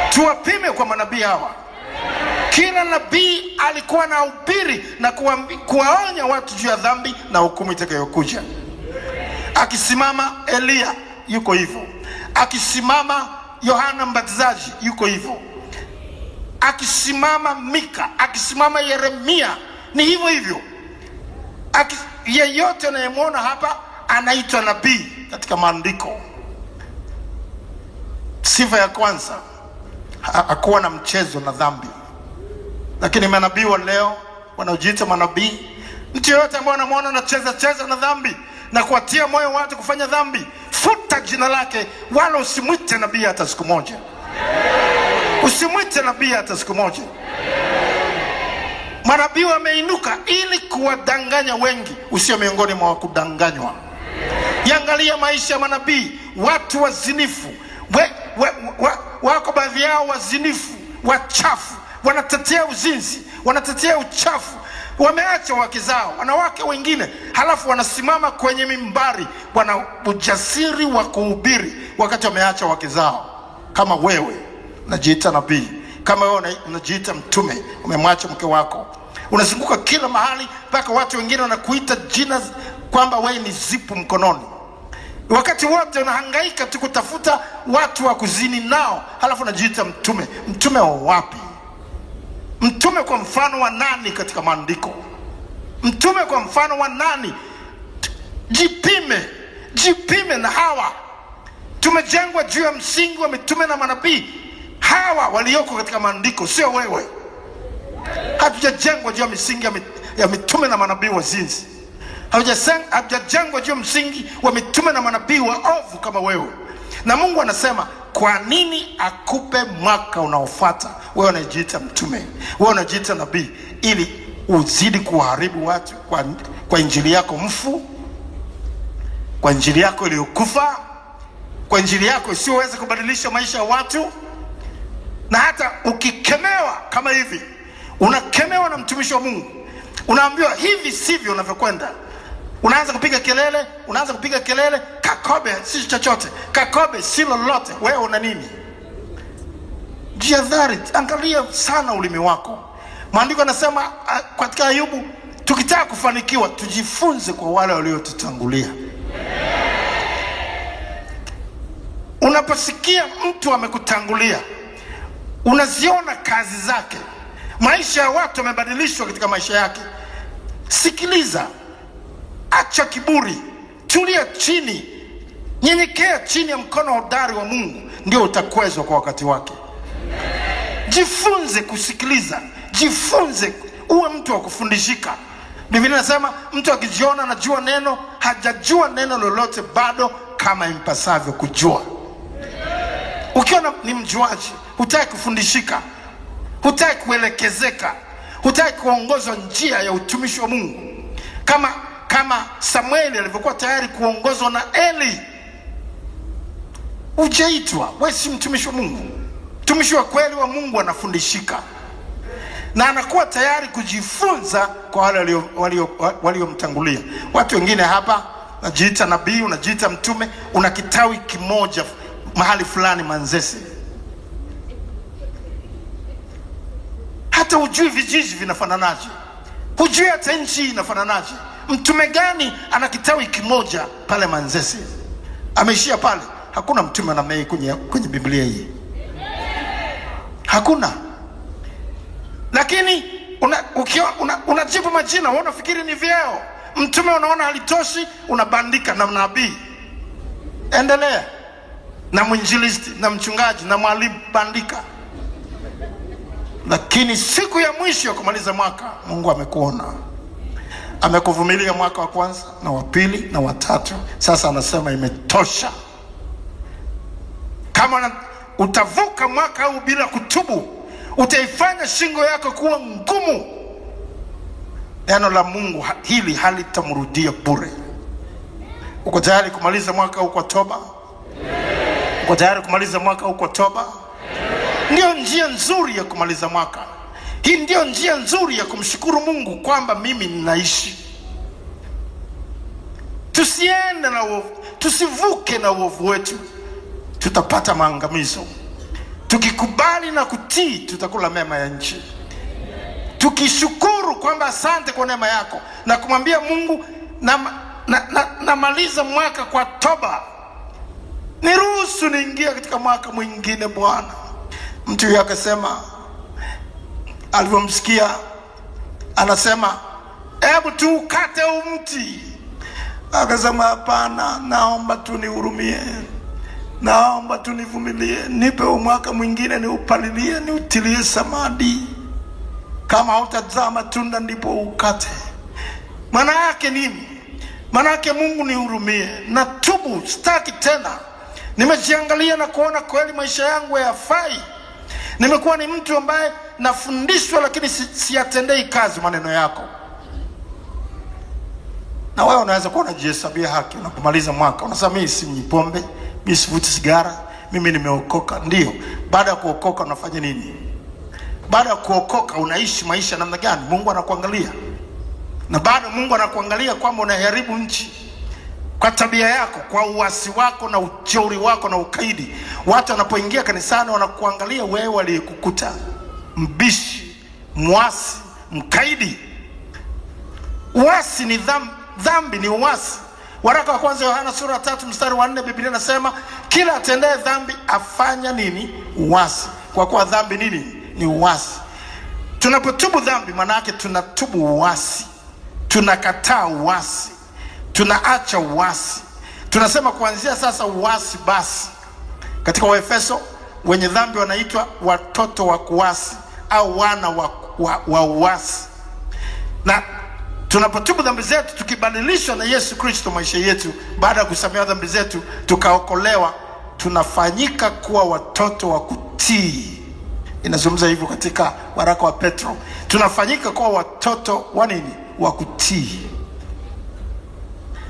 A: tuwapime kwa manabii hawa. Kila nabii alikuwa na ubiri na kuwaonya watu juu ya dhambi na hukumu itakayokuja. Akisimama Elia yuko hivyo, akisimama Yohana Mbatizaji yuko hivyo, akisimama Mika, akisimama Yeremia ni hivyo hivyo. Yeyote anayemwona hapa anaitwa nabii katika maandiko. Sifa ya kwanza, hakuwa na mchezo na dhambi. Lakini manabii wa leo wanaojiita manabii, mtu yoyote ambaye anamwona anacheza cheza na dhambi na kuwatia moyo watu kufanya dhambi, futa jina lake, wala usimwite nabii hata siku moja. Usimwite nabii hata siku moja. Manabii wameinuka ili kuwadanganya wengi, usio miongoni mwa kudanganywa. Yangalia maisha ya manabii, watu wazinifu, wako baadhi yao wazinifu, wachafu, wanatetea uzinzi, wanatetea uchafu, wameacha wake zao, wanawake wengine, halafu wanasimama kwenye mimbari, wana ujasiri wa kuhubiri wakati wameacha wake zao. Kama wewe unajiita nabii, kama wewe unajiita mtume, umemwacha mke wako, unazunguka kila mahali mpaka watu wengine wanakuita jina kwamba wewe ni zipu mkononi, wakati wote unahangaika tu kutafuta watu wa kuzini nao, halafu unajiita mtume. Mtume wa wapi? Mtume kwa mfano wa nani katika maandiko? Mtume kwa mfano wa nani? Jipime na hawa. Tumejengwa juu ya msingi wa mitume na manabii. Hawa walioko katika maandiko, sio wewe. Hatujajengwa juu ya misingi ya mitume na manabii wazinzi. Hatujajengwa juu ya msingi wa mitume na manabii waovu kama wewe. Na Mungu anasema, kwa nini akupe mwaka unaofuata wewe unajiita mtume, wewe unajiita nabii, ili uzidi kuharibu watu kwa injili yako mfu, kwa injili yako iliyokufa, kwa injili yako isiyoweza kubadilisha maisha ya watu. Na hata ukikemewa kama hivi, unakemewa na mtumishi wa Mungu, unaambiwa hivi sivyo unavyokwenda, unaanza kupiga kelele, Kakobe si chochote, Kakobe si lolote, wewe una nini? Jihadhari, angalia sana ulimi wako. Maandiko yanasema katika Ayubu, tukitaka kufanikiwa tujifunze kwa wale waliotutangulia. Unaposikia mtu amekutangulia, unaziona kazi zake, maisha ya watu yamebadilishwa katika maisha yake, sikiliza. Acha kiburi, tulia chini, nyenyekea chini ya mkono hodari wa Mungu, ndio utakwezwa kwa wakati wake. Jifunze kusikiliza, jifunze uwe mtu wa kufundishika. Biblia inasema mtu akijiona anajua neno, hajajua neno lolote bado kama impasavyo kujua. Ukiona ni mjuaji, hutaki kufundishika, hutaki kuelekezeka, hutaki kuongozwa njia ya utumishi wa Mungu, kama Samueli alivyokuwa tayari kuongozwa na Eli. Ujaitwa, wewe si mtumishi wa Mungu. Mtumishi wa kweli wa Mungu anafundishika na anakuwa tayari kujifunza kwa wale waliomtangulia. Watu wengine hapa, unajiita nabii, unajiita mtume, una kitawi kimoja mahali fulani Manzese, hata hujui vijiji vinafananaje, hujui hata nchi inafananaje. Mtume gani ana kitawi kimoja pale Manzese? Ameishia pale. Hakuna mtume na nabii kwenye Biblia hii, hakuna. Lakini unajibu majina, wewe unafikiri ni vyeo. Mtume unaona halitoshi, unabandika na nabii. Endelea na mwinjilisti na mchungaji na mwalimu, bandika. Lakini siku ya mwisho ya kumaliza mwaka, Mungu amekuona, amekuvumilia mwaka wa kwanza na wa pili na wa tatu. Sasa anasema imetosha. Kama utavuka mwaka huu bila kutubu, utaifanya shingo yako kuwa ngumu. Neno la Mungu hili halitamrudia bure. Uko tayari kumaliza mwaka huko toba? Uko tayari kumaliza mwaka huko toba? Ndio njia nzuri ya kumaliza mwaka. Hii ndio njia nzuri ya kumshukuru Mungu kwamba mimi ninaishi. Tusiende na uovu, tusivuke na uovu wetu, tutapata maangamizo. Tukikubali na kutii, tutakula mema ya nchi. Tukishukuru kwamba asante kwa neema yako na kumwambia Mungu, namaliza mwaka kwa toba, niruhusu niingia katika mwaka mwingine Bwana. Mtu huyo akasema, alivyomsikia anasema, hebu tu ukate mti. Akasema, hapana, naomba tu nihurumie, naomba tu nivumilie, nipe mwaka mwingine niupalilie, niutilie samadi. Kama hautazaa matunda ndipo ukate. Maana yake nini? Maana yake Mungu nihurumie, na tubu, sitaki tena. Nimejiangalia na kuona kweli maisha yangu hayafai. Nimekuwa ni mtu ambaye nafundishwa lakini siyatendei kazi maneno yako. Na wewe unaweza kuwa unajihesabia haki unapomaliza mwaka. Unasema mimi sinywi pombe, mimi sivuti sigara, mimi nimeokoka. Ndio. Baada ya kuokoka unafanya nini? Baada ya kuokoka unaishi maisha namna gani? Mungu anakuangalia. Na bado Mungu anakuangalia kwamba unaharibu nchi kwa tabia yako, kwa uasi wako na ujeuri wako na ukaidi. Watu wanapoingia kanisani wanakuangalia wewe aliyekukuta mbishi, muasi, mkaidi. Uasi ni dhambi, ni uasi. Waraka wa kwanza Yohana sura 3 mstari wa 4, Biblia inasema kila atendaye dhambi afanya nini? Uasi. Kwa kuwa dhambi nini? Ni uasi. Tunapotubu dhambi maana yake tunatubu uasi. Tunakataa uasi. Tunaacha uasi. Tunasema kuanzia sasa uasi basi. Katika Waefeso, wenye dhambi wanaitwa watoto wa kuasi au wana wa uasi. Na tunapotubu dhambi zetu, tukibadilishwa na Yesu Kristo maisha yetu, baada ya kusamehewa dhambi zetu tukaokolewa, tunafanyika kuwa watoto wa kutii. Inazungumza hivyo katika waraka wa Petro. Tunafanyika kuwa watoto wa nini? Wa kutii.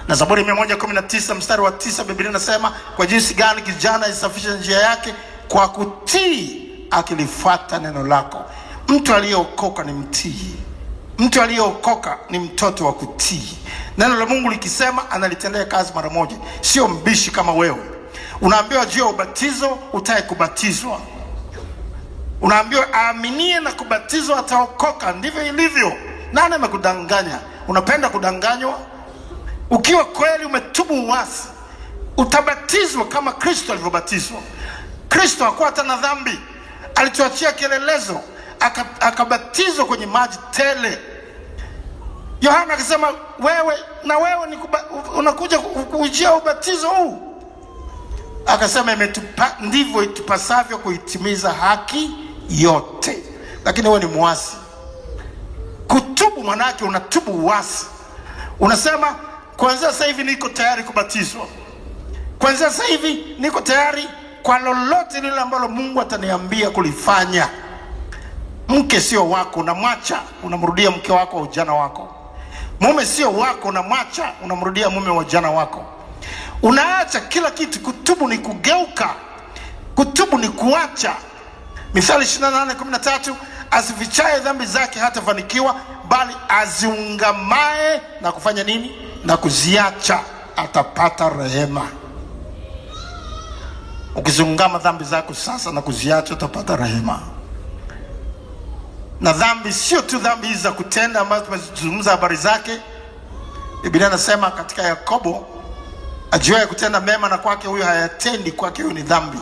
A: Na Zaburi 119 mstari wa 9, Biblia inasema kwa jinsi gani kijana isafisha njia yake kwa kutii, akilifuata neno lako. Mtu aliyeokoka ni mtii. Mtu aliyeokoka ni mtoto wa kutii. Neno la Mungu likisema analitendea kazi mara moja. Sio mbishi kama wewe. Unaambiwa juu ya ubatizo, utae kubatizwa. Unaambiwa aaminie na kubatizwa ataokoka. Ndivyo ilivyo. Nani amekudanganya? Unapenda kudanganywa? Ukiwa kweli umetubu uasi, utabatizwa kama Kristo alivyobatizwa. Kristo hakuwa hata na dhambi. Alituachia kielelezo, akabatizwa kwenye maji tele. Yohana akisema wewe unakuja kujia ubatizo huu. Akasema ndivyo itupasavyo kuitimiza haki yote. Lakini wewe ni muasi. Kutubu manake unatubu uasi. Unasema kwanza sasa hivi niko tayari kubatizwa. Kwanza sasa hivi niko tayari kwa lolote lile ambalo Mungu ataniambia kulifanya. Mke sio wako, unamwacha, unamrudia mke wako au ujana wako. Mume sio wako, unamwacha, unamrudia mume wa ujana wako. Unaacha kila kitu. Kutubu ni kugeuka. Kutubu ni kuacha. Mithali 28:13, asifichaye dhambi zake hatafanikiwa, bali aziungamae na kufanya nini? Na kuziacha atapata rehema. Ukiziungama dhambi zako sasa na kuziacha utapata rehema. Na dhambi sio tu dhambi hizi za kutenda ambazo tumezungumza habari zake. Biblia inasema katika Yakobo, ajuaye kutenda mema na kwake huyo hayatendi, kwake huyo ni dhambi.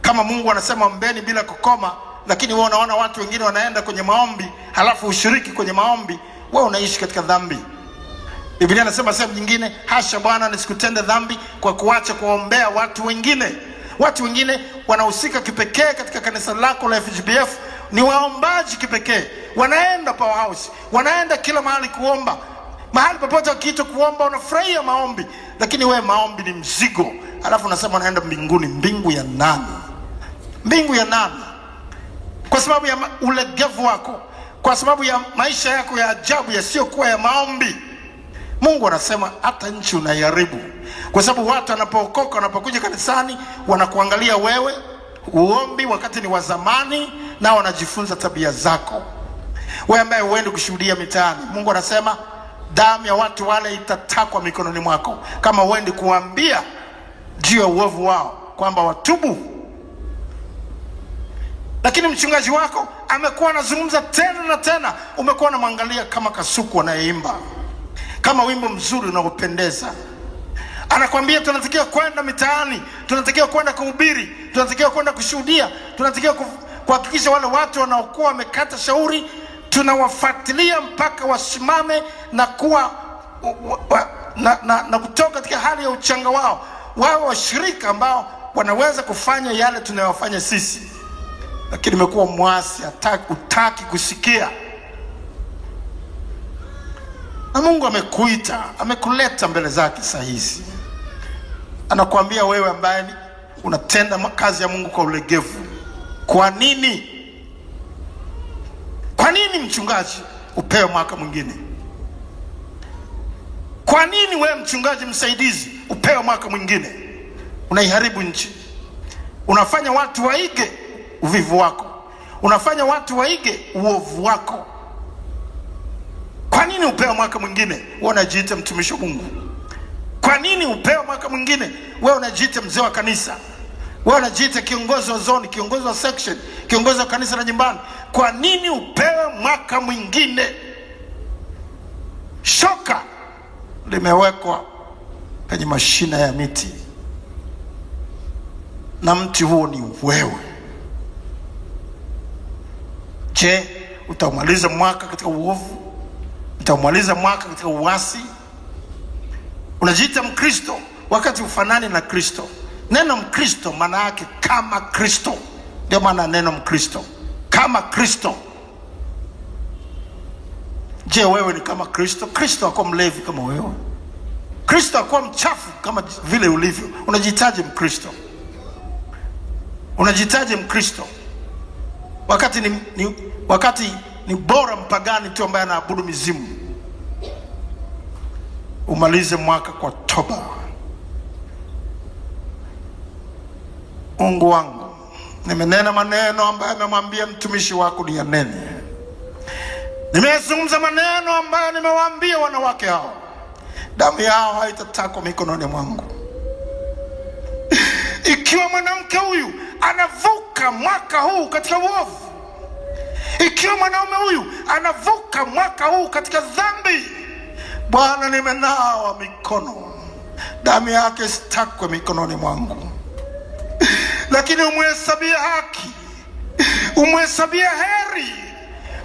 A: Kama Mungu anasema ombeni bila kukoma, lakini wewe unaona watu wengine wanaenda kwenye maombi halafu ushiriki kwenye maombi, wewe unaishi katika dhambi. Biblia inasema sehemu nyingine, hasha Bwana nisikutende dhambi kwa kuacha kuombea watu wengine. Watu wengine wanahusika kipekee katika kanisa lako la FGBF, ni waombaji kipekee. Wanaenda powerhouse, wanaenda kila mahali kuomba. Mahali popote wakiitwa kuomba unafurahia maombi, lakini wewe maombi ni mzigo. Halafu unasema unaenda mbinguni. Mbingu ya nani? Mbingu ya nani? Kwa sababu ya ulegevu wako, kwa sababu ya maisha yako ya ajabu yasiyokuwa ya maombi. Mungu anasema hata nchi unaiharibu, kwa sababu watu wanapookoka, wanapokuja kanisani, wanakuangalia wewe, uombi wakati ni wa zamani, na wanajifunza tabia zako. Wewe ambaye huendi kushuhudia mitaani, Mungu anasema damu ya watu wale itatakwa mikononi mwako, kama huendi kuambia juu ya uovu wao kwamba watubu. Lakini mchungaji wako amekuwa anazungumza tena na tena, umekuwa unamwangalia kama kasuku anayeimba, kama wimbo mzuri unaopendeza. Anakwambia tunatakiwa kwenda mitaani, tunatakiwa kwenda kuhubiri, tunatakiwa kwenda kushuhudia, tunatakiwa kuhakikisha wale watu wanaokuwa wamekata shauri tunawafuatilia mpaka wasimame na kuwa na kutoka katika hali ya uchanga wao, wao washirika ambao wanaweza kufanya yale tunayofanya sisi. Lakini imekuwa mwasi, hutaki kusikia. Na Mungu amekuita, amekuleta mbele zake saa hizi, anakuambia wewe ambaye unatenda kazi ya Mungu kwa ulegevu, kwa nini mchungaji upewe mwaka mwingine? Kwa nini wewe mchungaji msaidizi upewe mwaka mwingine? Unaiharibu nchi, unafanya watu waige uvivu wako, unafanya watu waige uovu wako. Kwa nini upewe mwaka mwingine? Wewe unajiita mtumishi wa Mungu. Kwa nini upewe mwaka mwingine? Wewe unajiita mzee wa kanisa, wewe unajiita kiongozi wa zone, kiongozi wa section, kiongozi wa kanisa la nyumbani. Kwa nini upewe mwaka mwingine? Shoka limewekwa kwenye mashina ya miti, na mti huo ni wewe. Je, utamaliza mwaka katika uovu? Utamaliza mwaka katika uasi? Unajiita Mkristo wakati ufanani na Kristo. Neno Mkristo maana yake kama Kristo, ndio maana neno Mkristo, kama Kristo. Je, wewe ni kama Kristo? Kristo hakuwa mlevi kama wewe. Kristo hakuwa mchafu kama vile ulivyo. Unajitaje Mkristo? Unajitaje Mkristo wakati ni bora mpagani tu ambaye anaabudu mizimu? Umalize mwaka kwa toba. Mungu wangu, nimenena maneno ambayo nimemwambia mtumishi wako ni yanene. Nimezungumza maneno ambayo nimewaambia wanawake hao, damu yao haitatakwa mikononi mwangu. Ikiwa mwanamke huyu anavuka mwaka huu katika uovu, ikiwa mwanaume huyu anavuka mwaka huu katika dhambi, Bwana, nimenawa mikono, damu yake isitakwe mikononi mwangu. Lakini umhesabia haki, umhesabia heri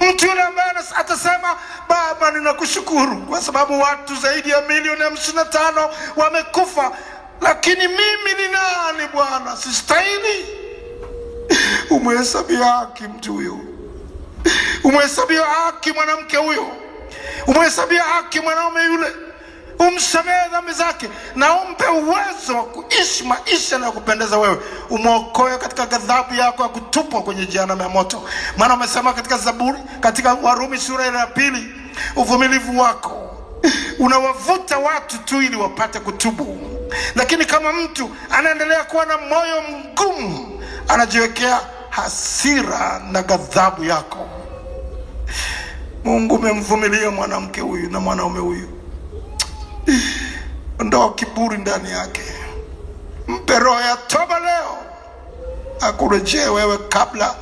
A: mtu yule ambaye atasema, Baba, ninakushukuru kwa sababu watu zaidi ya 155,000 wamekufa, lakini mimi ni nani Bwana? Sistahili. Umhesabia haki mtu huyo, umhesabia haki mwanamke huyo, umhesabia haki mwanaume yule. Umsamehe dhambi zake na umpe uwezo wa kuishi maisha na kupendeza wewe. Umwokoe katika ghadhabu yako ya kutupwa kwenye jehanamu ya moto. Maana umesema katika Zaburi, katika Warumi sura ya 2, uvumilivu wako unawavuta watu tu ili wapate kutubu. Lakini kama mtu anaendelea kuwa na moyo mgumu, anajiwekea hasira na ghadhabu yako. Mungu, umemvumilia mwanamke huyu na mwanaume huyu. Ondoa kiburi ndani yake, mpe roho ya toba leo, akurejee wewe kabla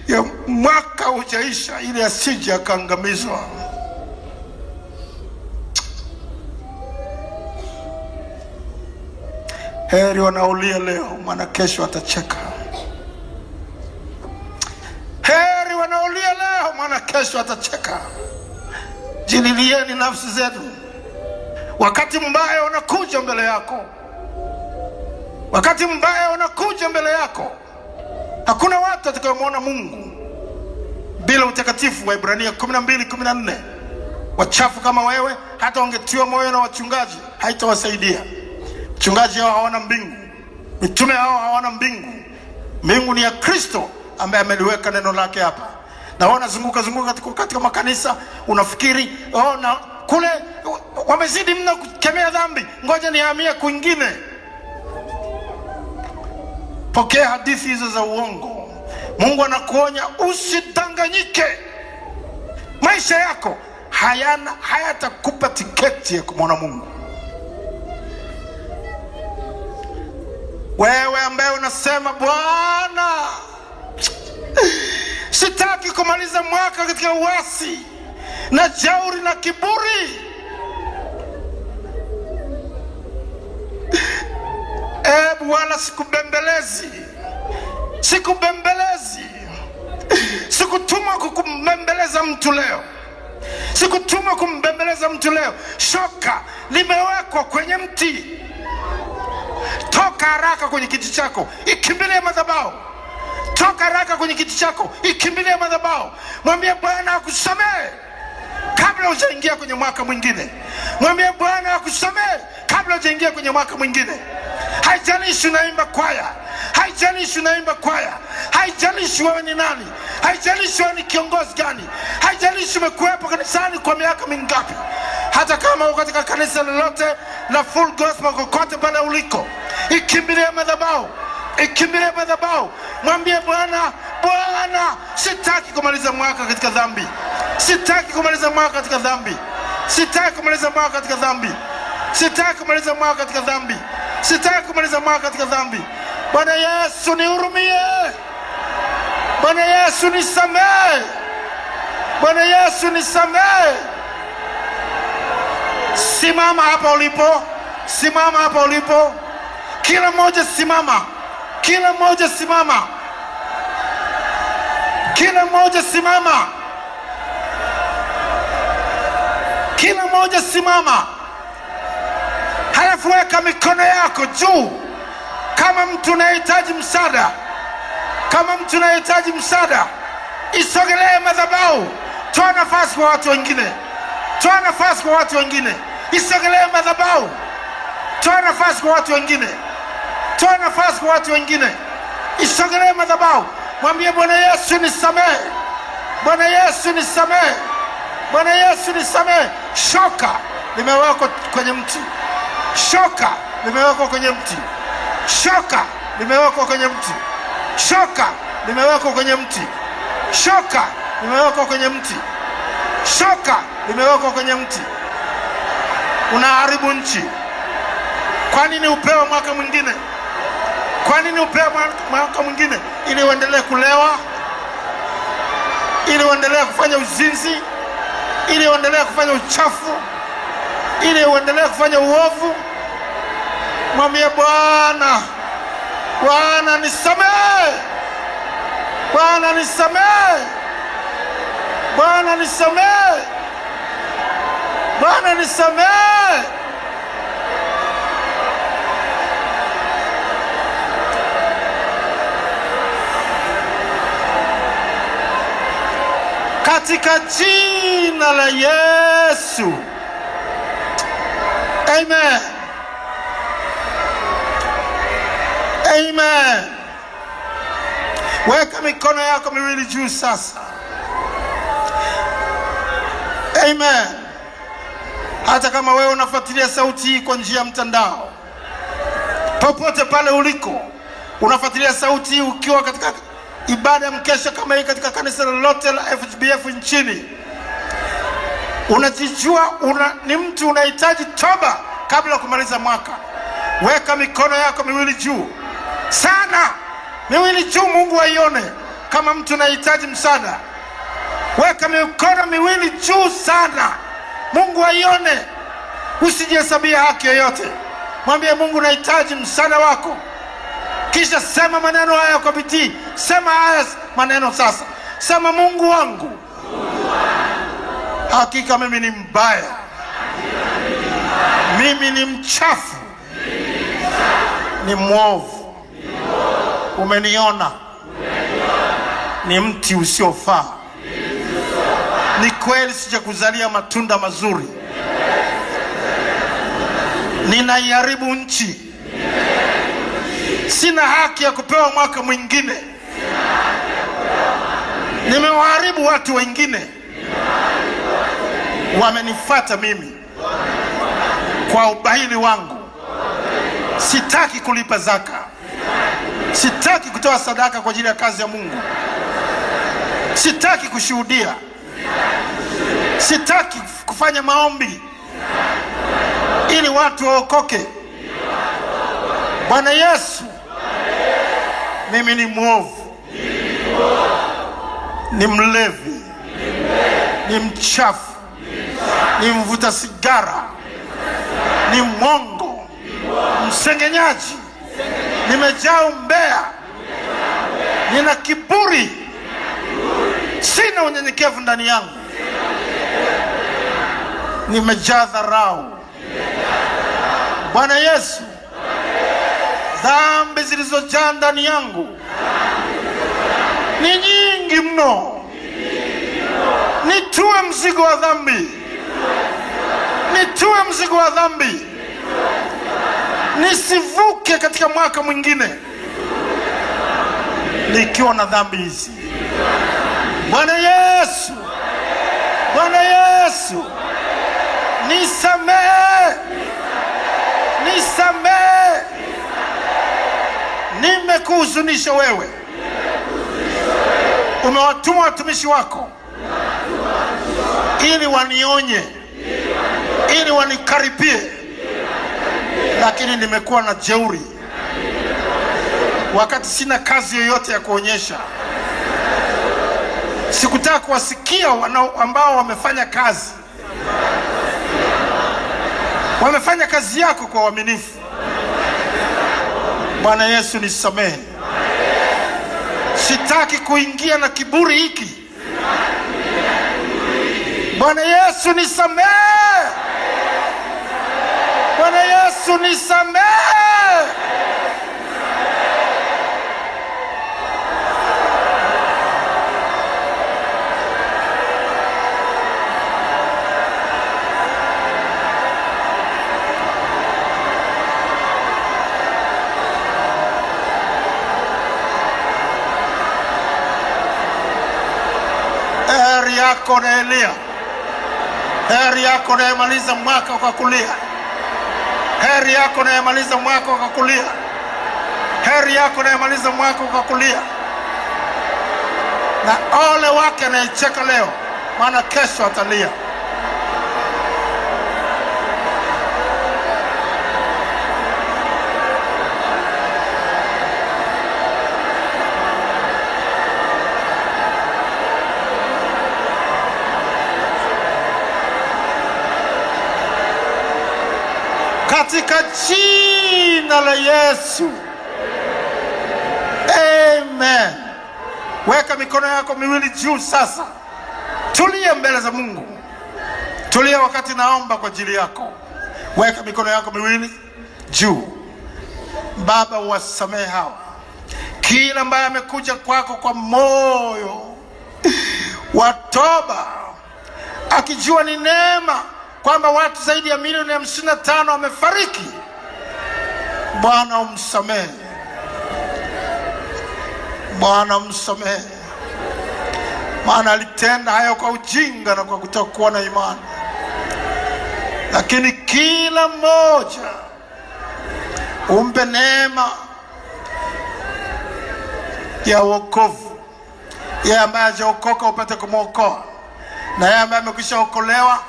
A: ya mwaka hujaisha, ili asije akaangamizwa. Heri wanaolia leo, maana kesho atacheka. Heri wanaolia leo, maana kesho atacheka. Jililieni nafsi zenu. Wakati mbaya unakuja mbele yako, wakati mbaya unakuja mbele yako. Hakuna watu watakaomwona Mungu bila utakatifu. wa Ibrania 12:14. Wachafu kama wewe, hata wangetiwa moyo na wachungaji, haitawasaidia. Wachungaji hao hawana mbingu, mitume hao hawana mbingu. Mbingu ni ya Kristo ambaye ameliweka neno lake hapa. Na wanazunguka katika makanisa, unafikiri na kule wamezidi mno kukemea dhambi, ngoja nihamie kwingine. Pokea hadithi hizo za uongo. Mungu anakuonya usidanganyike. Maisha yako hayatakupa tiketi ya kumwona Mungu. Wewe ambaye unasema, Bwana, sitaki kumaliza mwaka katika uasi na jeuri na kiburi. Bwana, sikubembelezi. Sikutuma kukumbembeleza mtu leo. Sikutuma kumbembeleza mtu leo. Shoka limewekwa kwenye mti. Toka haraka kwenye kiti chako, ikimbilie madhabahu. Toka haraka kwenye kiti chako, ikimbilie madhabahu. Mwambie Bwana akusamehe kabla hujaingia kwenye mwaka mwingine. Mwambie Bwana akusamehe kabla hujaingia kwenye mwaka mwingine. Haijalishi unaimba kwaya, haijalishi unaimba kwaya, haijalishi wewe ni nani, haijalishi wewe ni kiongozi gani, haijalishi umekuwepo kanisani kwa miaka mingapi. Hata kama uko katika kanisa lolote la Full Gospel, kokote pale uliko, ikimbilie madhabahu, ikimbilie madhabahu. Mwambie Bwana, sitaki kumaliza mwaka katika dhambi. Sitaki kumaliza mwaka katika dhambi. Sitaki kumaliza mwaka katika dhambi. Sitaki kumaliza mwaka katika dhambi. Sitaki kumaliza mwaka katika dhambi. Bwana Yesu nihurumie. Bwana Yesu nisamehe. Bwana Yesu nisamehe. Simama hapa ulipo. Simama hapa ulipo. Kila mmoja simama. Kila mmoja simama. Kila mmoja simama. Kila mmoja simama. Halafu weka mikono yako juu kama mtu unahitaji msaada. Kama mtu unahitaji msaada, isogelee madhabahu. Toa nafasi kwa watu wengine. Toa nafasi kwa watu wengine. Isogelee madhabahu. Toa nafasi kwa watu wengine. Toa nafasi kwa watu wengine. Isogelee madhabahu. Mwambie Bwana Yesu nisamehe. Bwana Yesu nisamehe. Bwana Yesu nisamehe. Shoka limewekwa kwenye mti. Shoka limewekwa kwenye mti. Shoka limewekwa kwenye mti. Shoka limewekwa kwenye mti. Shoka limewekwa kwenye mti. Shoka limewekwa kwenye mti. Unaharibu nchi. Kwa nini upewe mwaka mwingine? Kwa nini upewe mwaka mwingine? Ili uendelee kulewa, ili uendelee kufanya uzinzi, ili uendelee kufanya uchafu, ili uendelee kufanya uovu. Mwambie Bwana, Bwana nisamehe. Bwana nisamehe. Bwana nisamehe. Bwana nisamehe. Katika jina la Yesu. Amen. Amen. Weka mikono yako miwili juu sasa. Amen. Hata kama wewe unafuatilia sauti hii kwa njia ya mtandao, popote pale uliko, unafuatilia sauti hii ukiwa katika ibada ya mkesha kama hii katika kanisa lolote la FHBF nchini, unajijua ni mtu unahitaji toba kabla ya kumaliza mwaka. Weka mikono yako miwili juu sana, miwili juu, Mungu aione. Kama mtu unahitaji msaada, weka mikono miwili juu sana, Mungu aione. Usijihesabia haki yoyote. Mwambie Mungu unahitaji msaada wako. Kisha sema maneno haya kwa bidii. Sema haya maneno sasa. Sema, Mungu wangu, hakika mimi ni mbaya. Mimi ni mchafu. Ni mwovu. Umeniona ni mti usiofaa. Ni kweli sijakuzalia matunda mazuri. Ninaiharibu nchi. Sina haki ya kupewa mwaka mwingine. Nimewaharibu watu wengine. Wamenifuata mimi. kwa ubahili wangu. Sitaki kulipa zaka, sitaki kutoa sadaka kwa ajili ya kazi ya Mungu, sitaki kushuhudia, sitaki kufanya maombi ili watu waokoke. Bwana Yesu, mimi ni mwovu, ni mlevi, ni mchafu, ni mvuta sigara, ni mwongo, msengenyaji, nimejaa umbea, nina kiburi, sina unyenyekevu ndani yangu, nimejaa dharau. Bwana Yesu, dhambi zilizojaa ndani yangu ni nyingi mno. Nitue mzigo wa dhambi, nitue mzigo wa dhambi, nisivuke katika mwaka mwingine nikiwa na dhambi hizi. Bwana Yesu, Bwana Yesu, nisamehe, nisamehe. Nimekuhuzunisha wewe. Umewatuma watumishi wako ili wanionye, ili wanikaripie, lakini nimekuwa na jeuri wakati sina kazi yoyote ya kuonyesha. Sikutaka kuwasikia ambao wamefanya kazi, wamefanya kazi yako kwa uaminifu. Bwana Yesu, nisamehe. Sitaki kuingia na kiburi hiki. Bwana Yesu, nisamehe. Bwana Yesu, nisamehe. Heri yako na Elia, heri yako na yemaliza mwaka kwa kulia, heri yako na yemaliza mwaka kwa kulia, heri yako na yemaliza mwaka kwa kulia. Na ole wake anayecheka leo, maana kesho atalia. Katika jina la Yesu, amen. Weka mikono yako miwili juu sasa. Tulia mbele za Mungu. Tulia wakati naomba kwa ajili yako. Weka mikono yako miwili juu. Baba, wasamehe hawa, kila ambaye amekuja kwako kwa moyo wa toba, akijua ni neema kwamba watu zaidi ya milioni 55 wamefariki. Bwana umsamehe, Bwana umsamehe, maana alitenda hayo kwa ujinga na kwa kutokuwa na imani. Lakini kila mmoja umpe neema ya wokovu. Yeye ambaye hajaokoka upate kumwokoa, na yeye ambaye amekwisha okolewa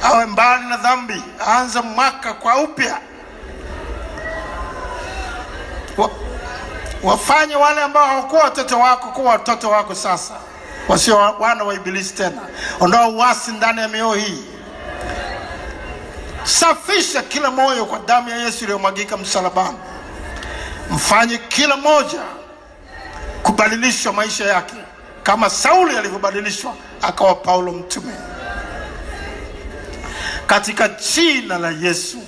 A: awe mbali na dhambi, aanze mwaka kwa upya. Wafanye wale ambao hawakuwa watoto wako kuwa watoto wako sasa, wasio wana wa ibilisi tena. Ondoa uasi ndani ya mioyo hii. Safisha kila moyo kwa damu ya Yesu iliyomwagika msalabani. Mfanye kila moja kubadilisha maisha yake kama Sauli alivyobadilishwa akawa Paulo mtume. Katika jina la Yesu,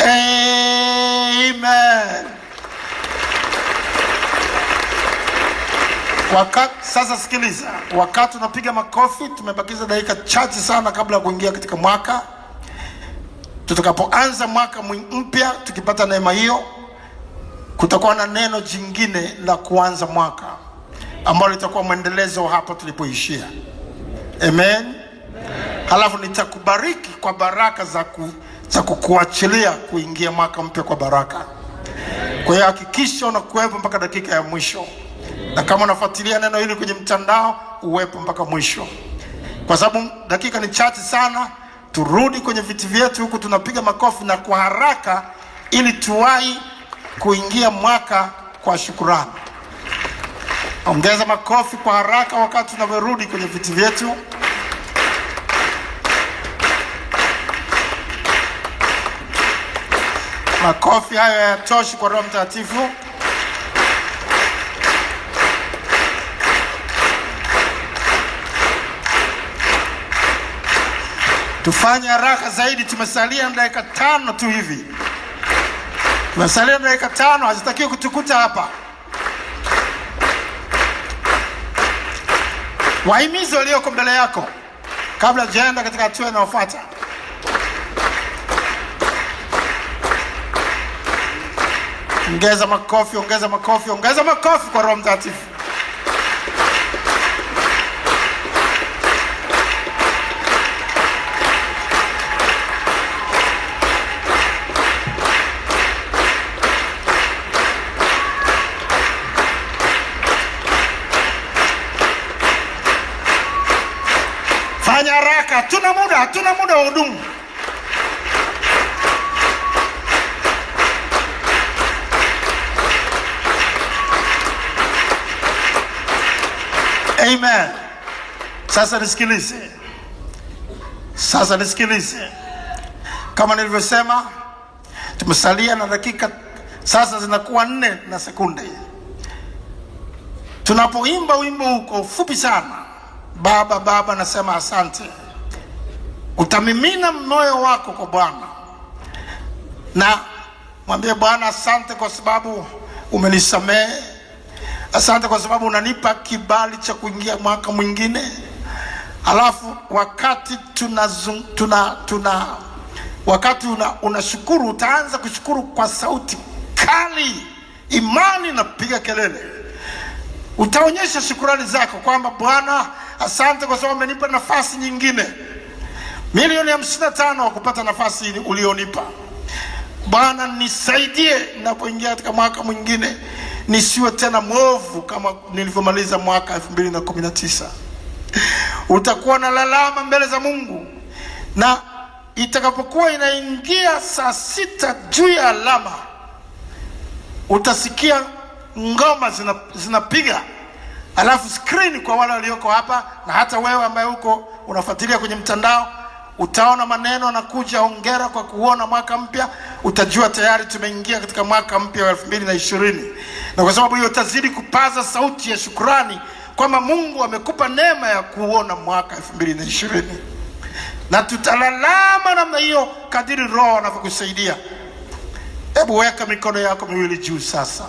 A: amen. Sasa sikiliza, wakati unapiga makofi, tumebakiza dakika chache sana kabla ya kuingia katika mwaka. Tutakapoanza mwaka mpya, tukipata neema hiyo, kutakuwa na neno jingine la kuanza mwaka ambalo litakuwa mwendelezo hapo tulipoishia. Amen. halafu nitakubariki kwa baraka za kukuachilia kuingia mwaka mpya kwa baraka. Kwa hiyo hakikisha unakuwepo mpaka dakika ya mwisho, na kama unafuatilia neno hili kwenye mtandao uwepo mpaka mwisho, kwa sababu dakika ni chache sana. Turudi kwenye viti vyetu huku tunapiga makofi na kwa haraka, ili tuwahi kuingia mwaka kwa shukrani. Ongeza makofi kwa haraka wakati tunarudi kwenye viti vyetu. Makofi hayo hayatoshi kwa Roho Mtakatifu. Tufanye haraka zaidi, tumesalia dakika 5 tu hivi. Tumesalia dakika 5, hazitakiwi kutukuta hapa. Wahimizi walioko mbele yako kabla jaenda katika hatua inayofuata. Ongeza makofi, ongeza makofi, ongeza makofi kwa Roho Mtakatifu. Fanya haraka, hatuna muda wa hudumu. Amen. Sasa nisikilize. Kama nilivyosema, tumesalia na dakika sasa zinakuwa 4 na sekunde. Tunapoimba wimbo huko ufupi sana, Baba nasema asante, utamimina moyo wako kwa Bwana na mwambie Bwana, asante kwa sababu umenisamehe. Asante kwa sababu unanipa kibali cha kuingia mwaka mwingine. Alafu wakati unashukuru, utaanza kushukuru kwa sauti kali, imani na piga kelele. Utaonyesha shukrani zako kwamba Bwana, asante kwa sababu umenipa nafasi nyingine, milioni 55 wa kupata nafasi ulionipa. Bwana, nisaidie ninapoingia katika mwaka mwingine, nisiwe tena mwovu kama nilivyomaliza mwaka 2019. Utakuwa na lalama mbele za Mungu, na itakapokuwa inaingia saa 6 juu ya alama, utasikia ngoma zinapiga. Alafu screen kwa wale walioko hapa na hata wewe ambaye uko unafuatilia kwenye mtandao, utaona maneno yanakuja, hongera kwa kuona mwaka mpya. Utajua tayari tumeingia katika mwaka mpya wa 2020. Na kwa sababu hiyo utazidi kupaza sauti ya shukrani kwamba Mungu amekupa neema ya kuona mwaka 2020. Na tutalalama namna hiyo kadiri Roho anavyokusaidia. Hebu weka mikono yako miwili juu sasa.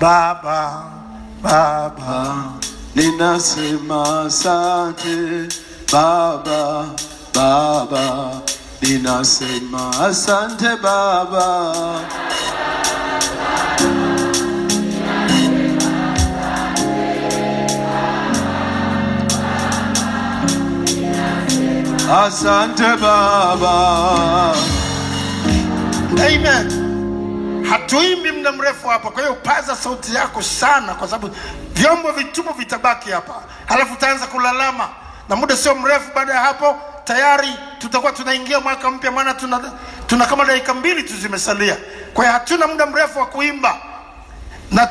A: Baba,
B: ninasema asante. Baba, ninasema asante Baba. Asante Baba.
A: Amen. Hatuimbi muda mrefu hapa, kwa hiyo paza sauti yako sana, kwa sababu vyombo vitupu vitabaki hapa. Halafu utaanza kulalama, na muda sio mrefu baada ya hapo tayari tutakuwa tunaingia mwaka mpya, maana tuna kama dakika 2 tu zimesalia. Kwa hiyo hatuna muda mrefu wa kuimba, na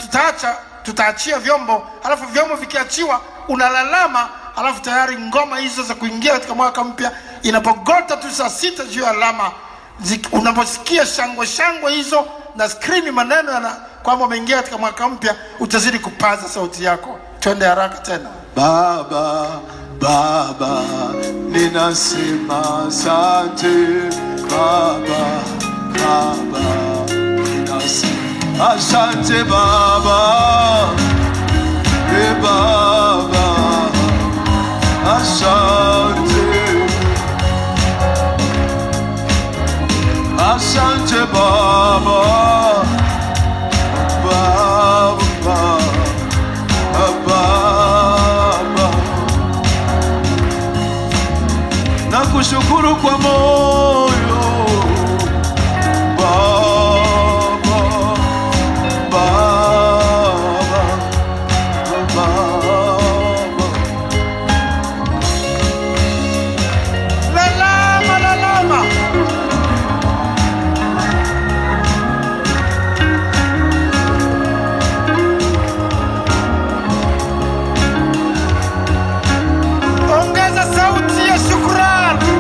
A: tutaachia vyombo. Halafu vyombo vikiachiwa unalalama, halafu tayari ngoma hizo za kuingia katika mwaka mpya inapogota tu saa 6 juu ya alama, unaposikia shangwe hizo na screen maneno kwamba umeingia katika mwaka mpya, utazidi kupaza sauti yako. Twende haraka tena.
B: Baba, ninasema asante Baba, ninasema asante Baba. Baba, asante. Asante Baba, Baba, Baba, kushukuru kwa moyo Baba, Baba, Baba.
A: Lalama, lalama. Ongeza sauti ya shukrani.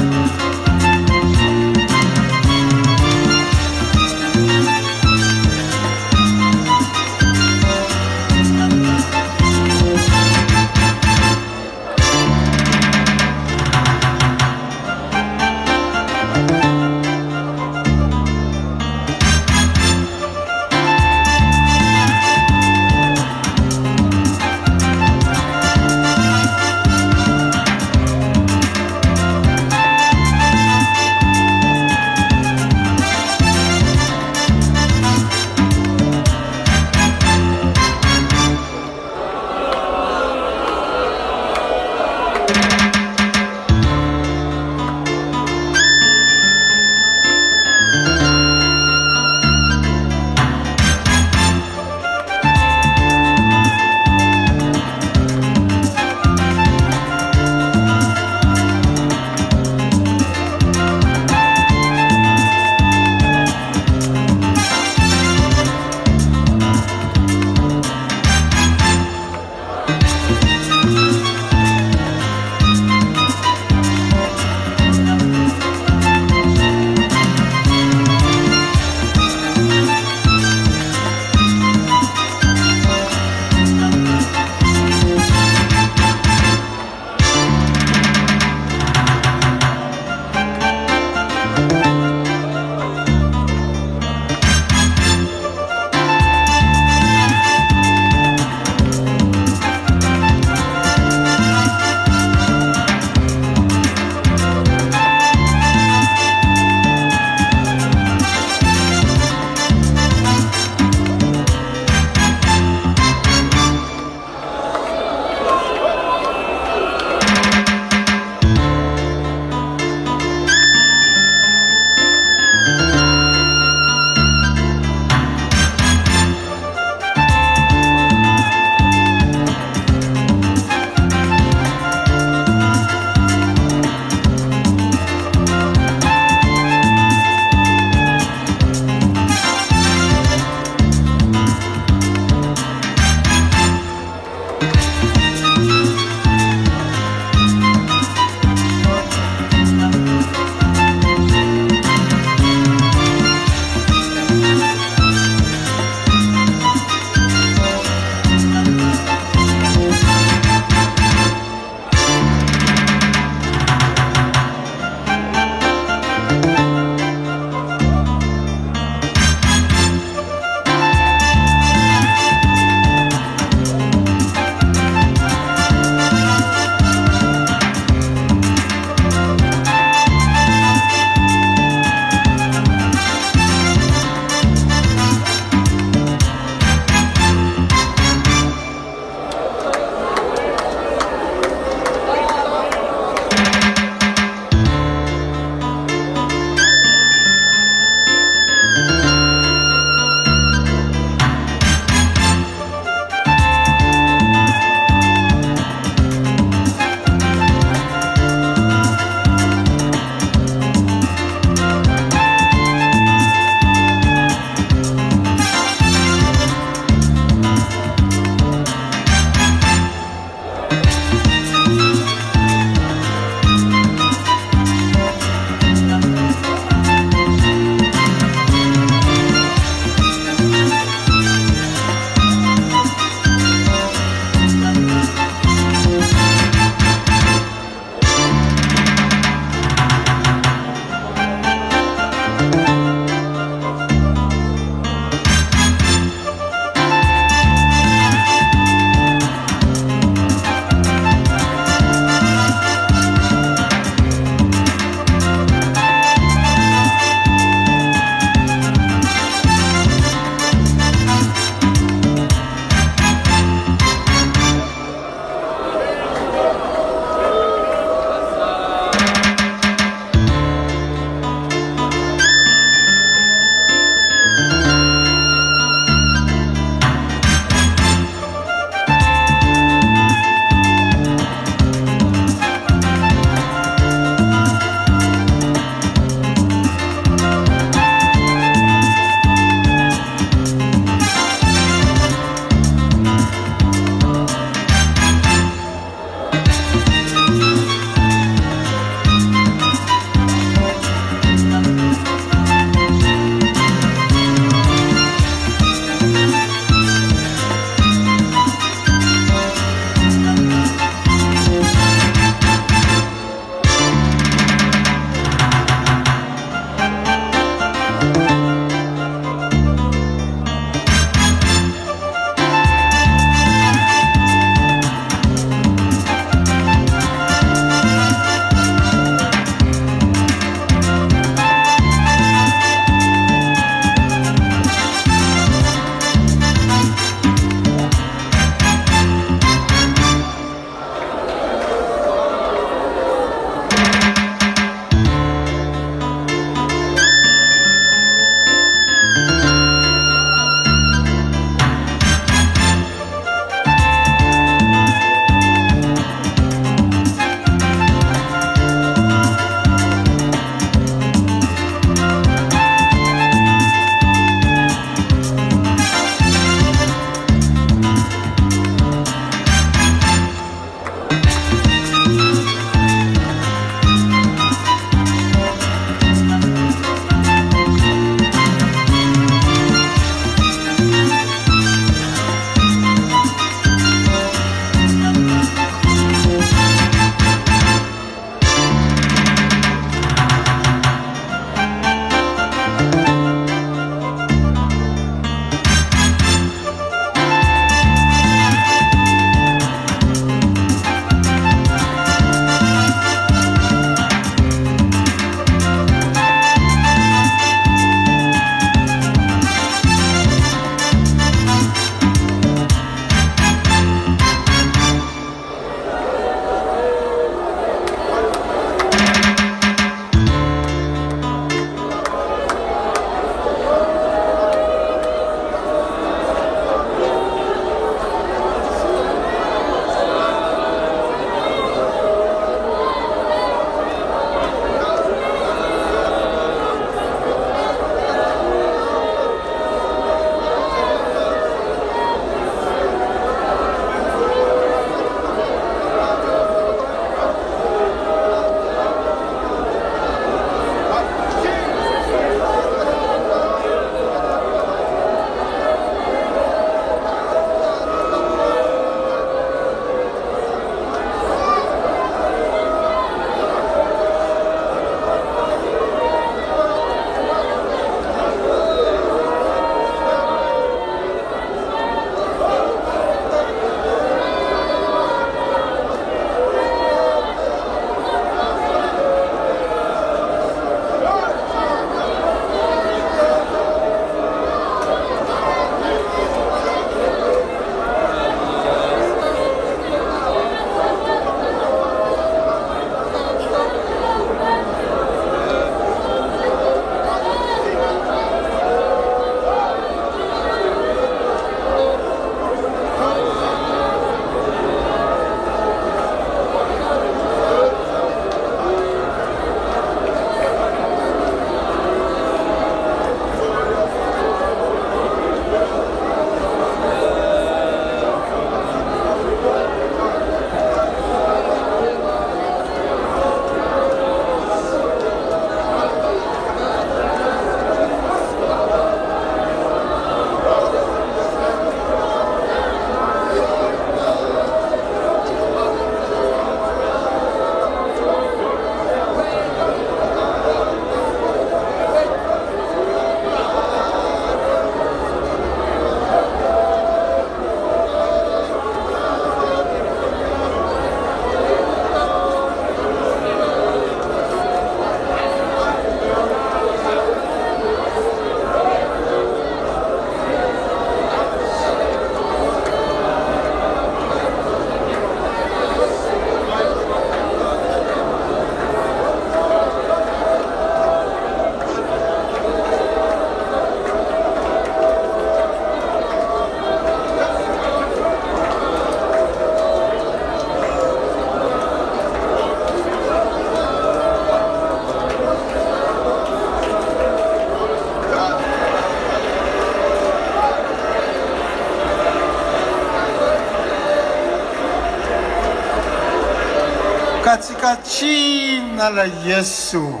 A: katika jina la Yesu.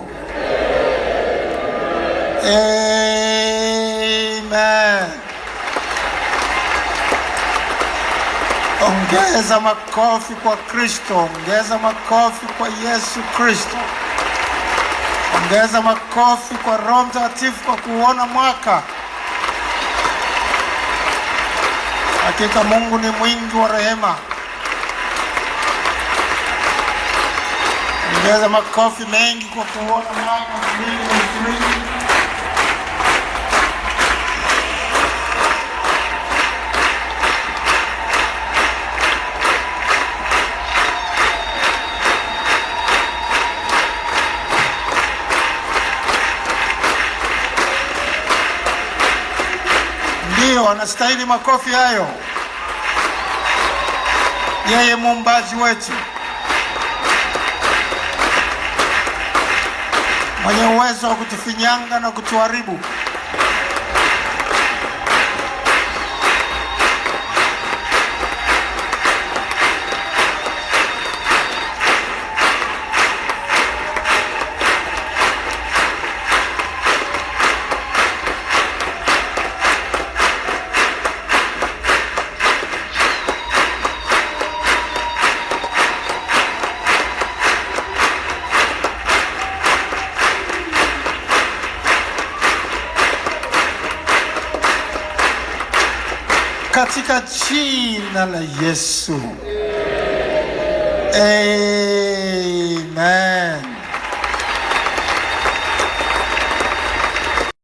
A: Amen. Ongeza makofi kwa Kristo, ongeza makofi kwa Yesu Kristo, ongeza makofi kwa Roho Mtakatifu kwa kuona mwaka. Hakika Mungu ni mwingi wa rehema. Ongeza makofi mengi kwa kuona mwaka 2023. Ndio, anastahili makofi hayo. Yeye muumbaji wetu, mwenye uwezo wa kutufinyanga na kutuharibu. Katika jina la Yesu. Amen.